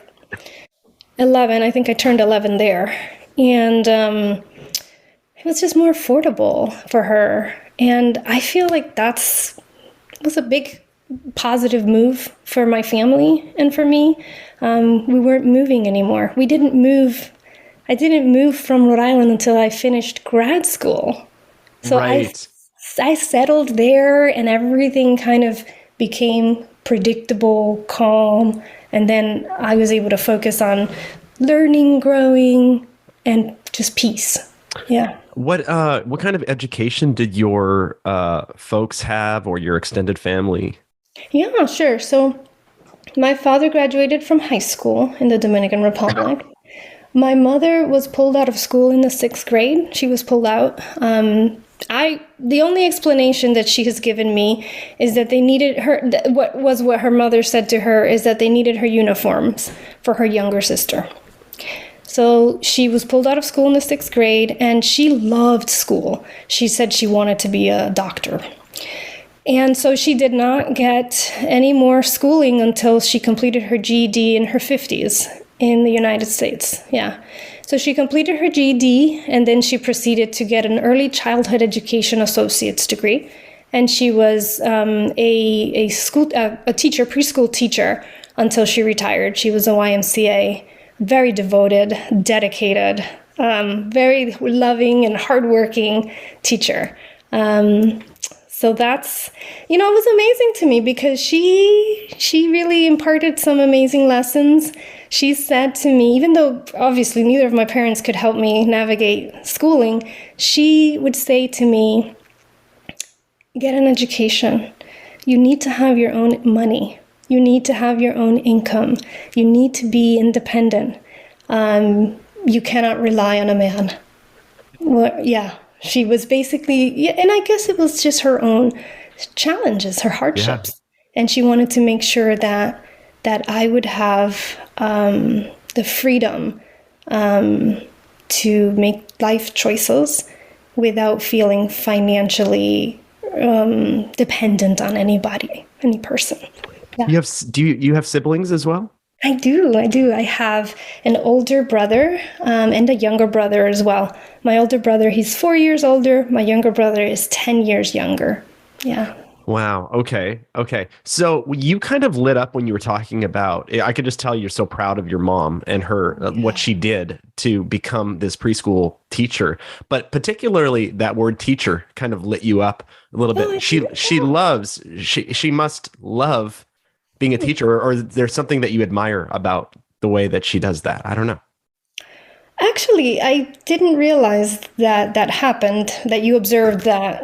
11. I think I turned 11 there. And it was just more affordable for her. And I feel like was a big positive move for my family and for me. We weren't moving anymore. I didn't move from Rhode Island until I finished grad school. So right. I settled there, and everything kind of became predictable, calm, and then I was able to focus on learning, growing, and just peace. Yeah. What kind of education did your folks have, or your extended family? Yeah, sure. So My father graduated from high school in the Dominican Republic. My mother was pulled out of school in the 6th grade. She was pulled out. The only explanation that she has given me is that they needed her, what her mother said to her is that they needed her uniforms for her younger sister. So she was pulled out of school in the 6th grade, and she loved school. She said she wanted to be a doctor. And so she did not get any more schooling until she completed her GED in her 50s in the United States. Yeah. So she completed her GED, and then she proceeded to get an early childhood education associate's degree. And she was a teacher, preschool teacher, until she retired. She was a YMCA, very devoted, dedicated, very loving and hardworking teacher. So that's, it was amazing to me because she really imparted some amazing lessons. She said to me, even though obviously neither of my parents could help me navigate schooling, she would say to me, get an education. You need to have your own money. You need to have your own income. You need to be independent. You cannot rely on a man. Well, yeah. She was basically, and I guess it was just her own challenges, her hardships. Yeah. And she wanted to make sure that I would have the freedom to make life choices without feeling financially dependent on anybody, any person. Yeah. Do you have siblings as well? I do. I have an older brother and a younger brother as well. My older brother, he's 4 years older. My younger brother is 10 years younger. Yeah. Wow. Okay. So you kind of lit up when you were talking about, I could just tell you're so proud of your mom and her, what she did to become this preschool teacher, but particularly that word teacher kind of lit you up a little bit. She must love being a teacher, or there's something that you admire about the way that she does that. I don't know. Actually, I didn't realize that happened, that you observed that.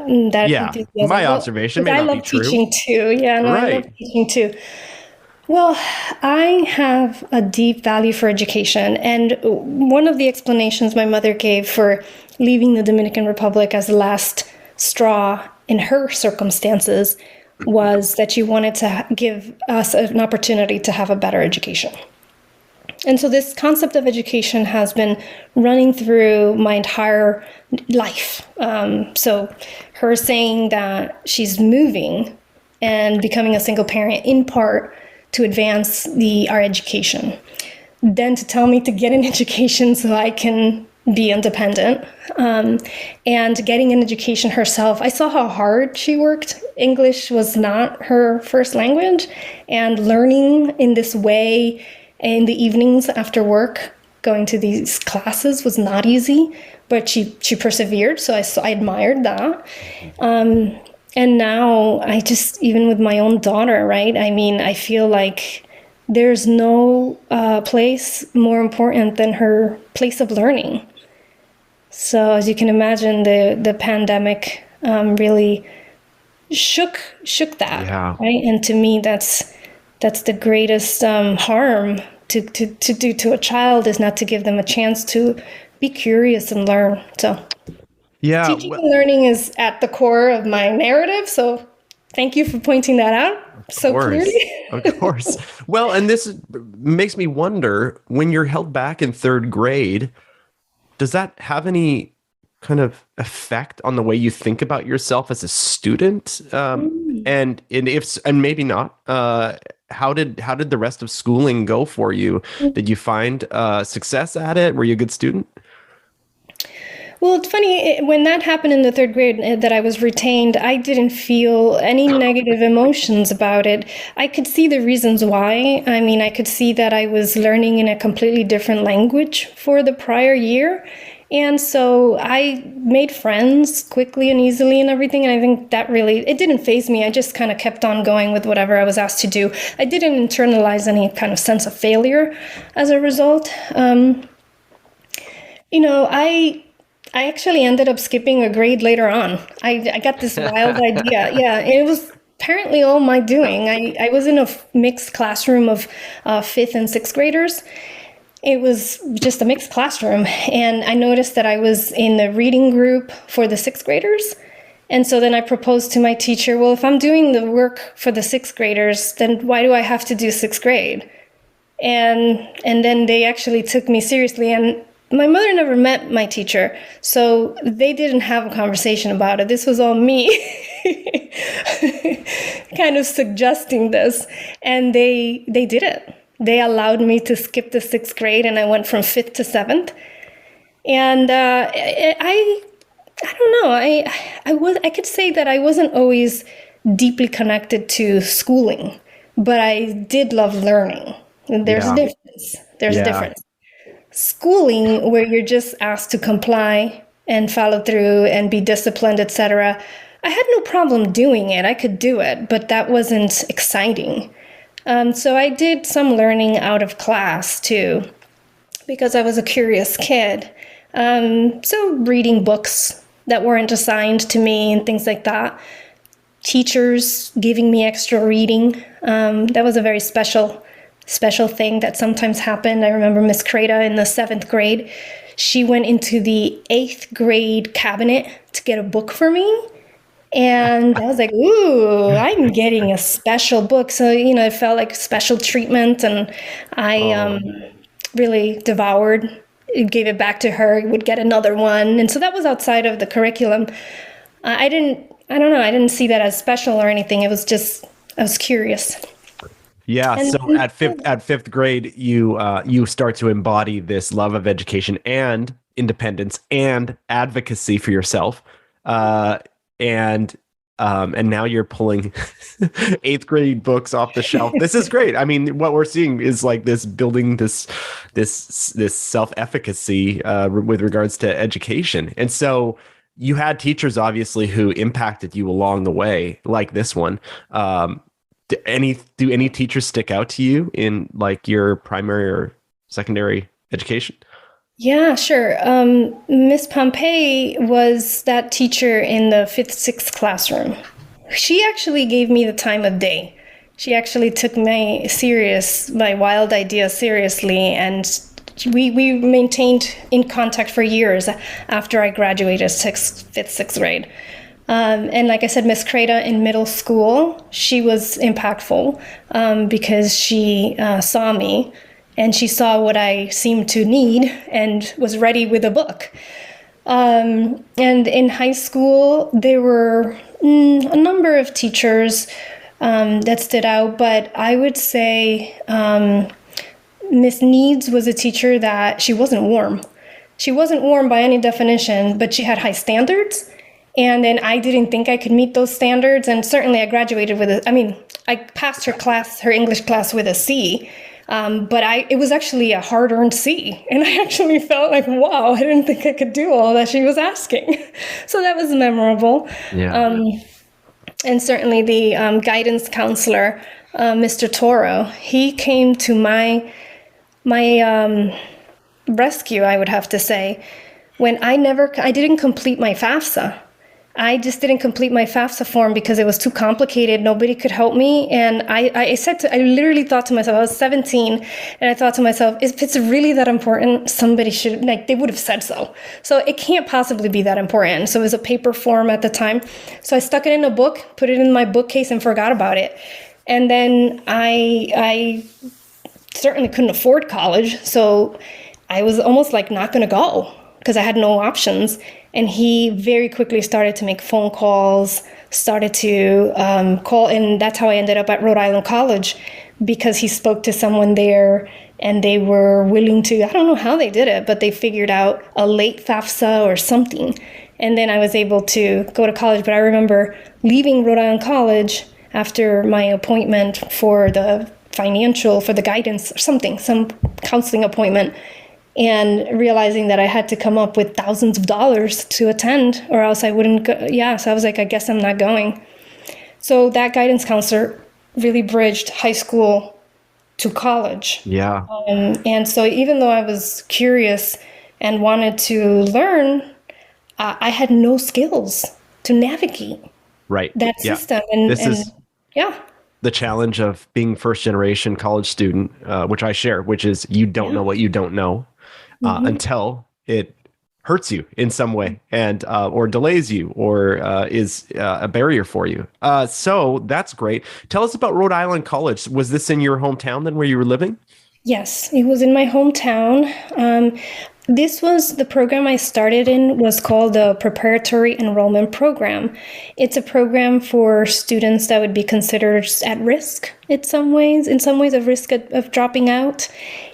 Yeah, enthusiasm. My observation may not be true. I love teaching too. Yeah, no, right. I love teaching too. Well, I have a deep value for education. And one of the explanations my mother gave for leaving the Dominican Republic as the last straw in her circumstances was that she wanted to give us an opportunity to have a better education. And so this concept of education has been running through my entire life. So her saying that she's moving and becoming a single parent in part to advance our education. Then to tell me to get an education so I can be independent, and getting an education herself. I saw how hard she worked. English was not her first language, and learning in this way in the evenings after work, going to these classes was not easy, but she persevered. So I admired that. And now I just, even with my own daughter, right? I mean, I feel like there's no place more important than her place of learning. So as you can imagine, the pandemic really shook that, yeah. Right? And to me, that's the greatest harm to do to a child, is not to give them a chance to be curious and learn. So yeah, teaching and learning is at the core of my narrative. So thank you for pointing that out so clearly. Of course. Well, and this makes me wonder, when you're held back in 3rd grade, does that have any kind of effect on the way you think about yourself as a student? And maybe not. How did the rest of schooling go for you? Did you find success at it? Were you a good student? Well, it's funny, when that happened in the 3rd grade, that I was retained, I didn't feel any negative emotions about it. I could see the reasons why. I mean, I could see that I was learning in a completely different language for the prior year. And so I made friends quickly and easily and everything. And I think that really, it didn't faze me. I just kind of kept on going with whatever I was asked to do. I didn't internalize any kind of sense of failure as a result. I actually ended up skipping a grade later on. I got this wild idea. Yeah, it was apparently all my doing. I was in a mixed classroom of fifth and sixth graders. It was just a mixed classroom. And I noticed that I was in the reading group for the sixth graders. And so then I proposed to my teacher, well, if I'm doing the work for the sixth graders, then why do I have to do sixth grade? And then they actually took me seriously. And my mother never met my teacher, so they didn't have a conversation about it. This was all me kind of suggesting this. And they did it. They allowed me to skip the sixth grade, and I went from fifth to seventh. And I don't know. I could say that I wasn't always deeply connected to schooling, but I did love learning. And there's a difference. There's a difference. Schooling, where you're just asked to comply and follow through and be disciplined, etc. I had no problem doing it. I could do it, but that wasn't exciting. So I did some learning out of class too, because I was a curious kid. So reading books that weren't assigned to me and things like that. Teachers giving me extra reading. That was a very special thing that sometimes happened. I remember Miss Creta in the 7th grade. She went into the 8th grade cabinet to get a book for me. And I was like, ooh, I'm getting a special book. So, it felt like special treatment. And I really devoured, gave it back to her, would get another one. And so that was outside of the curriculum. I didn't see that as special or anything. It was just, I was curious. Yeah. So at fifth grade, you start to embody this love of education and independence and advocacy for yourself. And now you're pulling 8th grade books off the shelf. This is great. I mean, what we're seeing is like this building this self-efficacy with regards to education. And so you had teachers obviously who impacted you along the way, like this one. Do any teachers stick out to you in like your primary or secondary education? Yeah, sure. Miss Pompey was that teacher in the 5th, 6th classroom. She actually gave me the time of day. She actually took my wild idea seriously, and we maintained in contact for years after I graduated 5th, 6th grade. And like I said, Miss Creta in middle school, she was impactful because she saw me. And she saw what I seemed to need and was ready with a book. And in high school, there were a number of teachers that stood out, but I would say Miss Needs was a teacher that she wasn't warm. She wasn't warm by any definition, but she had high standards. And then I didn't think I could meet those standards. And certainly I graduated I passed her English class with a C. But it was actually a hard-earned C. And I actually felt like, wow, I didn't think I could do all that she was asking. So that was memorable. Yeah. And certainly the guidance counselor, Mr. Toro, he came to my rescue, I would have to say, when I didn't complete my FAFSA. I just didn't complete my FAFSA form because it was too complicated. Nobody could help me. And I literally thought to myself, I was 17, and I thought to myself, if it's really that important, somebody should, they would have said so. So it can't possibly be that important. So it was a paper form at the time. So I stuck it in a book, put it in my bookcase, and forgot about it. And then I certainly couldn't afford college. So I was almost like not going to go because I had no options. And he very quickly started to make phone calls, started to call, and that's how I ended up at Rhode Island College, because he spoke to someone there and they were willing to, I don't know how they did it, but they figured out a late FAFSA or something. And then I was able to go to college. But I remember leaving Rhode Island College after my appointment for the guidance or something, some counseling appointment, and realizing that I had to come up with thousands of dollars to attend, or else I wouldn't go. Yeah, so I was like, I guess I'm not going. So that guidance counselor really bridged high school to college. Yeah. And so even though I was curious and wanted to learn, I had no skills to navigate that system. Yeah. The challenge of being first generation college student, which I share, which is you don't know what you don't know until it hurts you in some way and or delays you or is a barrier for you. So that's great. Tell us about Rhode Island College. Was this in your hometown then where you were living? Yes, it was in my hometown. This was the program I started in was called the Preparatory Enrollment Program. It's a program for students that would be considered at risk in some ways of risk of dropping out.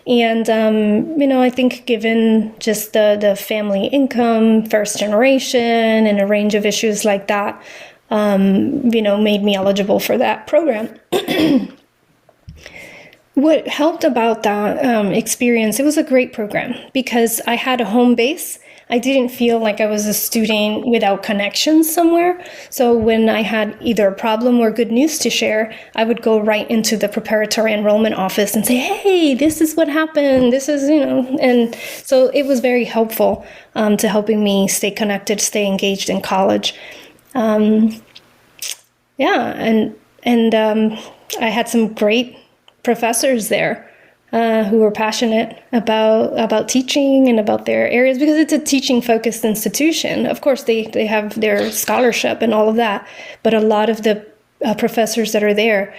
And, I think given just the family income, first generation, and a range of issues like that, made me eligible for that program. What helped about that experience, it was a great program because I had a home base. I didn't feel like I was a student without connections somewhere. So when I had either a problem or good news to share, I would go right into the preparatory enrollment office and say, hey, this is what happened. This is, and so it was very helpful to helping me stay connected, stay engaged in college. And I had some great professors there who were passionate about teaching and about their areas because it's a teaching focused institution. Of course, they have their scholarship and all of that, but a lot of the professors that are there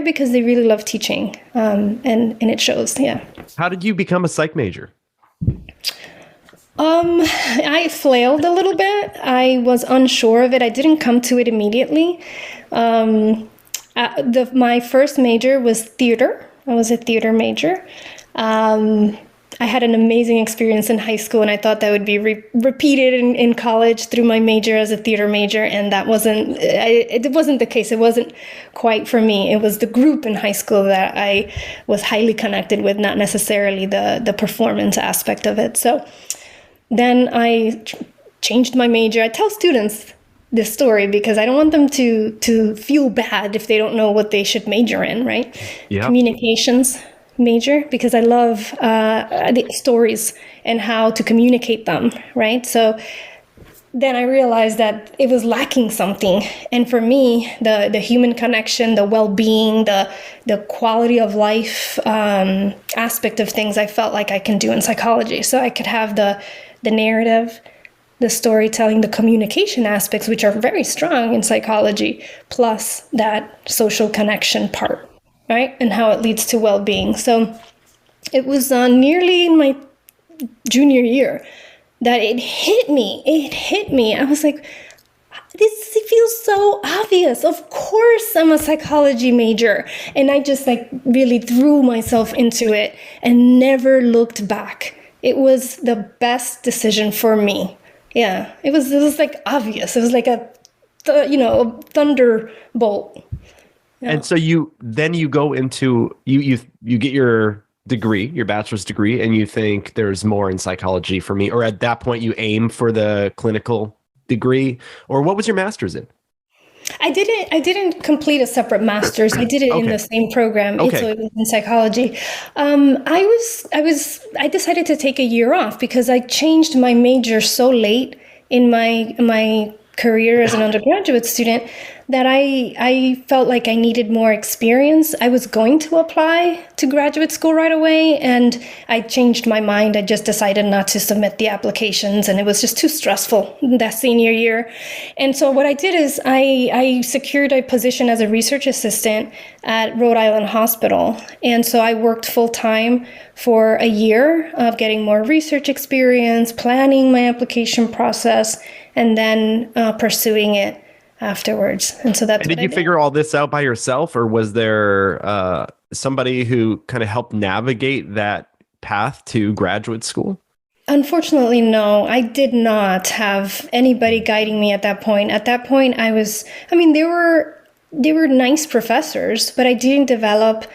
because they really love teaching, and it shows. Yeah. How did you become a psych major? I flailed a little bit. I was unsure of it. I didn't come to it immediately. My first major was theater. I was a theater major. I had an amazing experience in high school, and I thought that would be repeated in college through my major as a theater major, and that wasn't the case. It wasn't quite for me. It was the group in high school that I was highly connected with, not necessarily the performance aspect of it. So then I changed my major. I tell students this story because I don't want them to feel bad if they don't know what they should major in, right? Yeah. Communications major, because I love the stories and how to communicate them, right? So then I realized that it was lacking something. And for me, the human connection, the well-being, the quality of life aspect of things, I felt like I can do in psychology. So I could have the narrative, the storytelling, the communication aspects, which are very strong in psychology, plus that social connection part, right? And how it leads to well-being. So it was nearly in my junior year that it hit me. I was like, it feels so obvious. Of course I'm a psychology major. And I just really threw myself into it and never looked back. It was the best decision for me. Yeah, it was obvious. It was like a thunderbolt. Yeah. And so you go into you get your degree, your bachelor's degree, and you think there's more in psychology for me, or at that point you aim for the clinical degree, or what was your master's in? I didn't complete a separate master's. I did it in the same program. Okay. So it was in psychology. I decided to take a year off because I changed my major so late in my career as an undergraduate student that I felt like I needed more experience. I was going to apply to graduate school right away, and I changed my mind. I just decided not to submit the applications, and it was just too stressful that senior year. And so what I did is I secured a position as a research assistant at Rhode Island Hospital. And so I worked full-time for a year of getting more research experience, planning my application process, and then pursuing it afterwards. And so that's and did you figure all this out by yourself, or was there somebody who kind of helped navigate that path to graduate school? Unfortunately, no. I did not have anybody guiding me at that point. At that point, they were nice professors, but I didn't develop,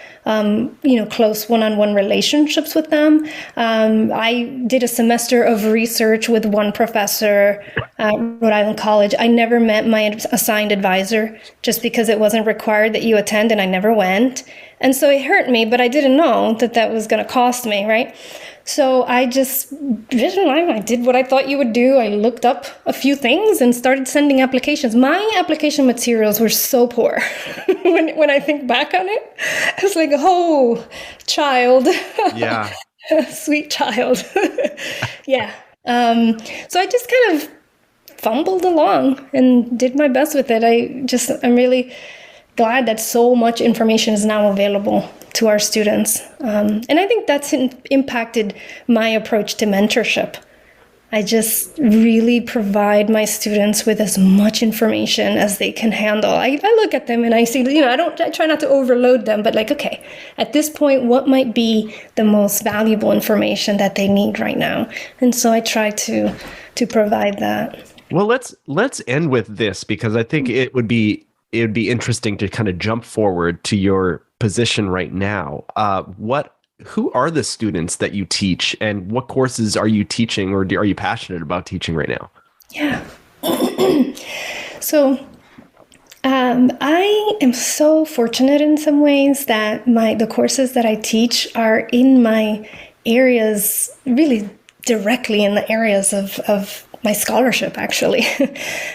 close one-on-one relationships with them. I did a semester of research with one professor at Rhode Island College. I never met my assigned advisor just because it wasn't required that you attend, and I never went. And so it hurt me, but I didn't know that was going to cost me, right? So I did what I thought you would do. I looked up a few things and started sending applications. My application materials were so poor. when I think back on it, it's like, oh, child. Yeah. Sweet child. Yeah. So I just kind of fumbled along and did my best with it. I'm really glad that so much information is now available to our students. And I think that's impacted my approach to mentorship. I just really provide my students with as much information as they can handle. I look at them and I see, I try not to overload them, but like, okay, at this point, what might be the most valuable information that they need right now? And so I try to provide that. Well, let's end with this, because I think it would be interesting to kind of jump forward to your position right now. Who are the students that you teach, and what courses are you teaching, or are you passionate about teaching right now? Yeah. So I am so fortunate in some ways that the courses that I teach are in my areas, really directly in the areas of my scholarship, actually.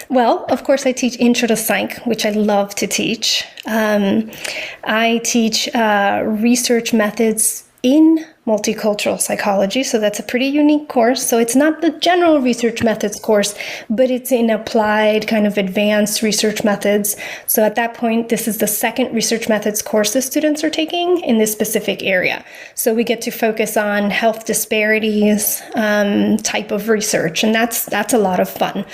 Well, of course, I teach Intro to Psych, which I love to teach. I teach research methods in multicultural psychology, so that's a pretty unique course. So it's not the general research methods course, but it's in applied kind of advanced research methods. So at that point, this is the second research methods course the students are taking in this specific area. So we get to focus on health disparities type of research, and that's a lot of fun.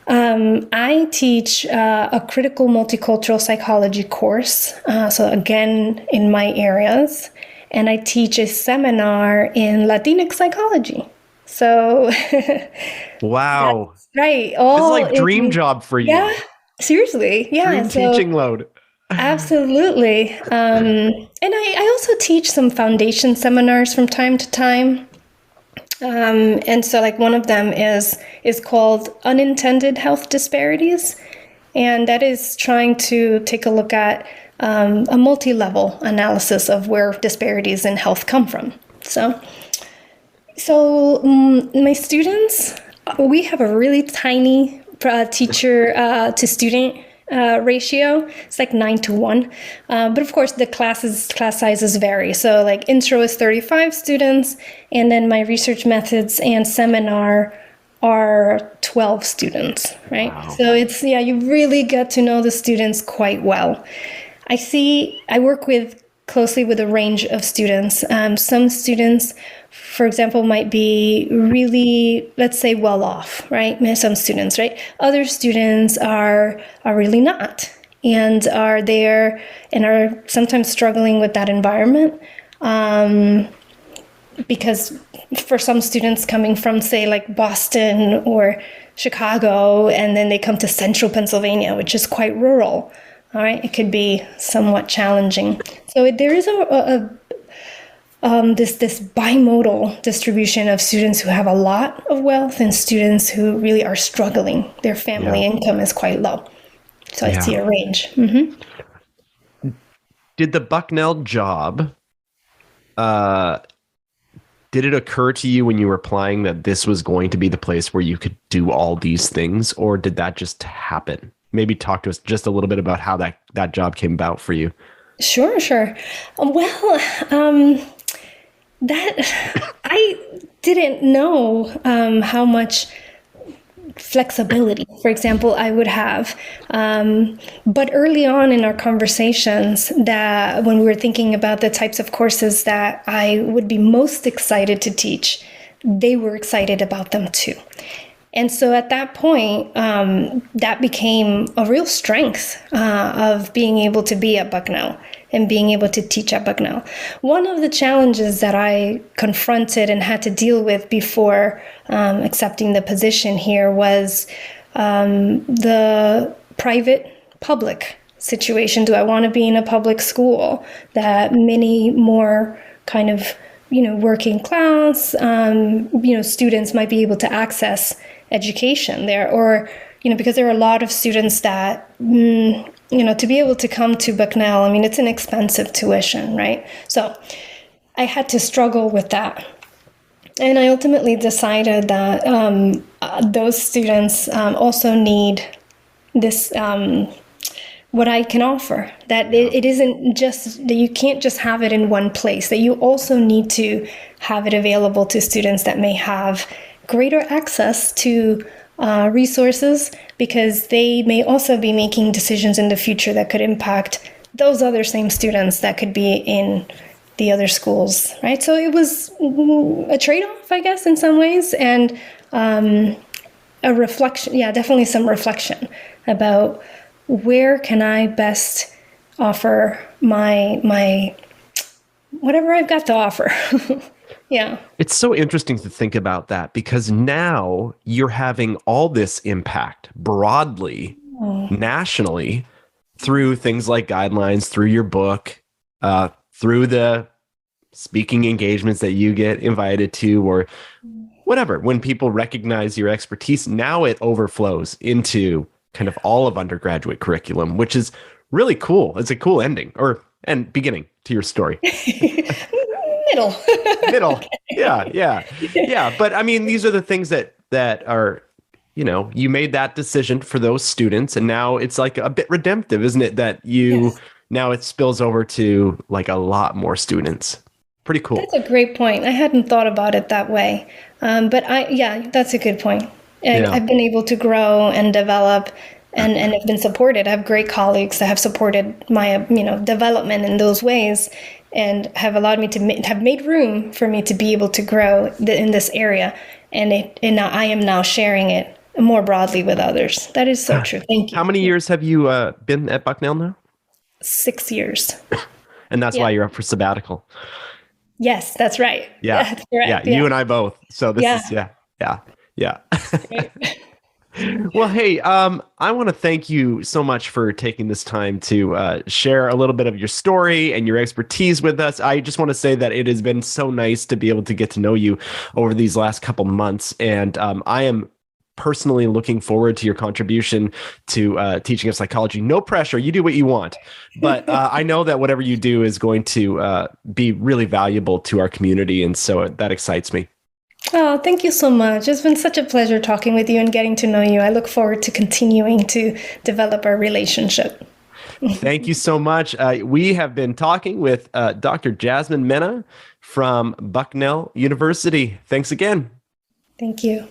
I teach a critical multicultural psychology course, so again, in my areas. And I teach a seminar in Latinx psychology. So, wow, right. This is like dream job for you. Yeah, seriously. Yeah. Dream teaching load. Absolutely. And I also teach some foundation seminars from time to time. And so like one of them is called Unintended Health Disparities. And that is trying to take a look at a multi-level analysis of where disparities in health come from. So my students, we have a really tiny teacher to student ratio. It's like 9-1. But of course, the class sizes vary. So like intro is 35 students, and then my research methods and seminar are 12 students, right? Wow. So you really get to know the students quite well. I work closely with a range of students. Some students, for example, might be really, let's say, well off, right? Some students, right? Other students are really not, and are there and are sometimes struggling with that environment. Because for some students coming from, say, like Boston or Chicago, and then they come to central Pennsylvania, which is quite rural. All right, it could be somewhat challenging. So there is this bimodal distribution of students who have a lot of wealth and students who really are struggling. Their family income is quite low. So I see a range. Mm-hmm. Did the Bucknell job, did it occur to you when you were applying that this was going to be the place where you could do all these things, or did that just happen? Maybe talk to us just a little bit about how that job came about for you. Sure. Well, that I didn't know how much flexibility, for example, I would have. But early on in our conversations, that when we were thinking about the types of courses that I would be most excited to teach, they were excited about them too. And so at that point, that became a real strength of being able to be at Bucknell and being able to teach at Bucknell. One of the challenges that I confronted and had to deal with before accepting the position here was the private-public situation. Do I want to be in a public school that many more kind of, working class, students might be able to access education there, or, because there are a lot of students that, to be able to come to Bucknell, it's an expensive tuition, right? So I had to struggle with that. And I ultimately decided that those students also need this, what I can offer, that it isn't just that you can't just have it in one place, that you also need to have it available to students that may have greater access to resources, because they may also be making decisions in the future that could impact those other same students that could be in the other schools, right? So it was a trade-off, I guess, in some ways, and a reflection, definitely some reflection about where can I best offer my whatever I've got to offer. Yeah. It's so interesting to think about that, because now you're having all this impact broadly, nationally, through things like guidelines, through your book, through the speaking engagements that you get invited to, or whatever. When people recognize your expertise, now it overflows into kind of all of undergraduate curriculum, which is really cool. It's a cool ending and beginning to your story. Middle. Okay. Yeah. But I mean, these are the things that are, you made that decision for those students, and now it's like a bit redemptive, isn't it? That now it spills over to like a lot more students. Pretty cool. That's a great point. I hadn't thought about it that way. But that's a good point. I've been able to grow and develop and have been supported. I have great colleagues that have supported my, development in those ways, and have allowed me to have made room for me to be able to grow in this area. And now I am now sharing it more broadly with others. That is so true. Thank you. How many years have you been at Bucknell now? 6 years. And that's why you're up for sabbatical. Yes, that's right. Yeah. That's correct. You and I both. So this is, yeah. Well, hey, I want to thank you so much for taking this time to share a little bit of your story and your expertise with us. I just want to say that it has been so nice to be able to get to know you over these last couple months. And I am personally looking forward to your contribution to teaching of psychology. No pressure. You do what you want. But I know that whatever you do is going to be really valuable to our community. And so that excites me. Oh, thank you so much. It's been such a pleasure talking with you and getting to know you. I look forward to continuing to develop our relationship. Thank you so much. We have been talking with Dr. Jasmine Mena from Bucknell University. Thanks again. Thank you.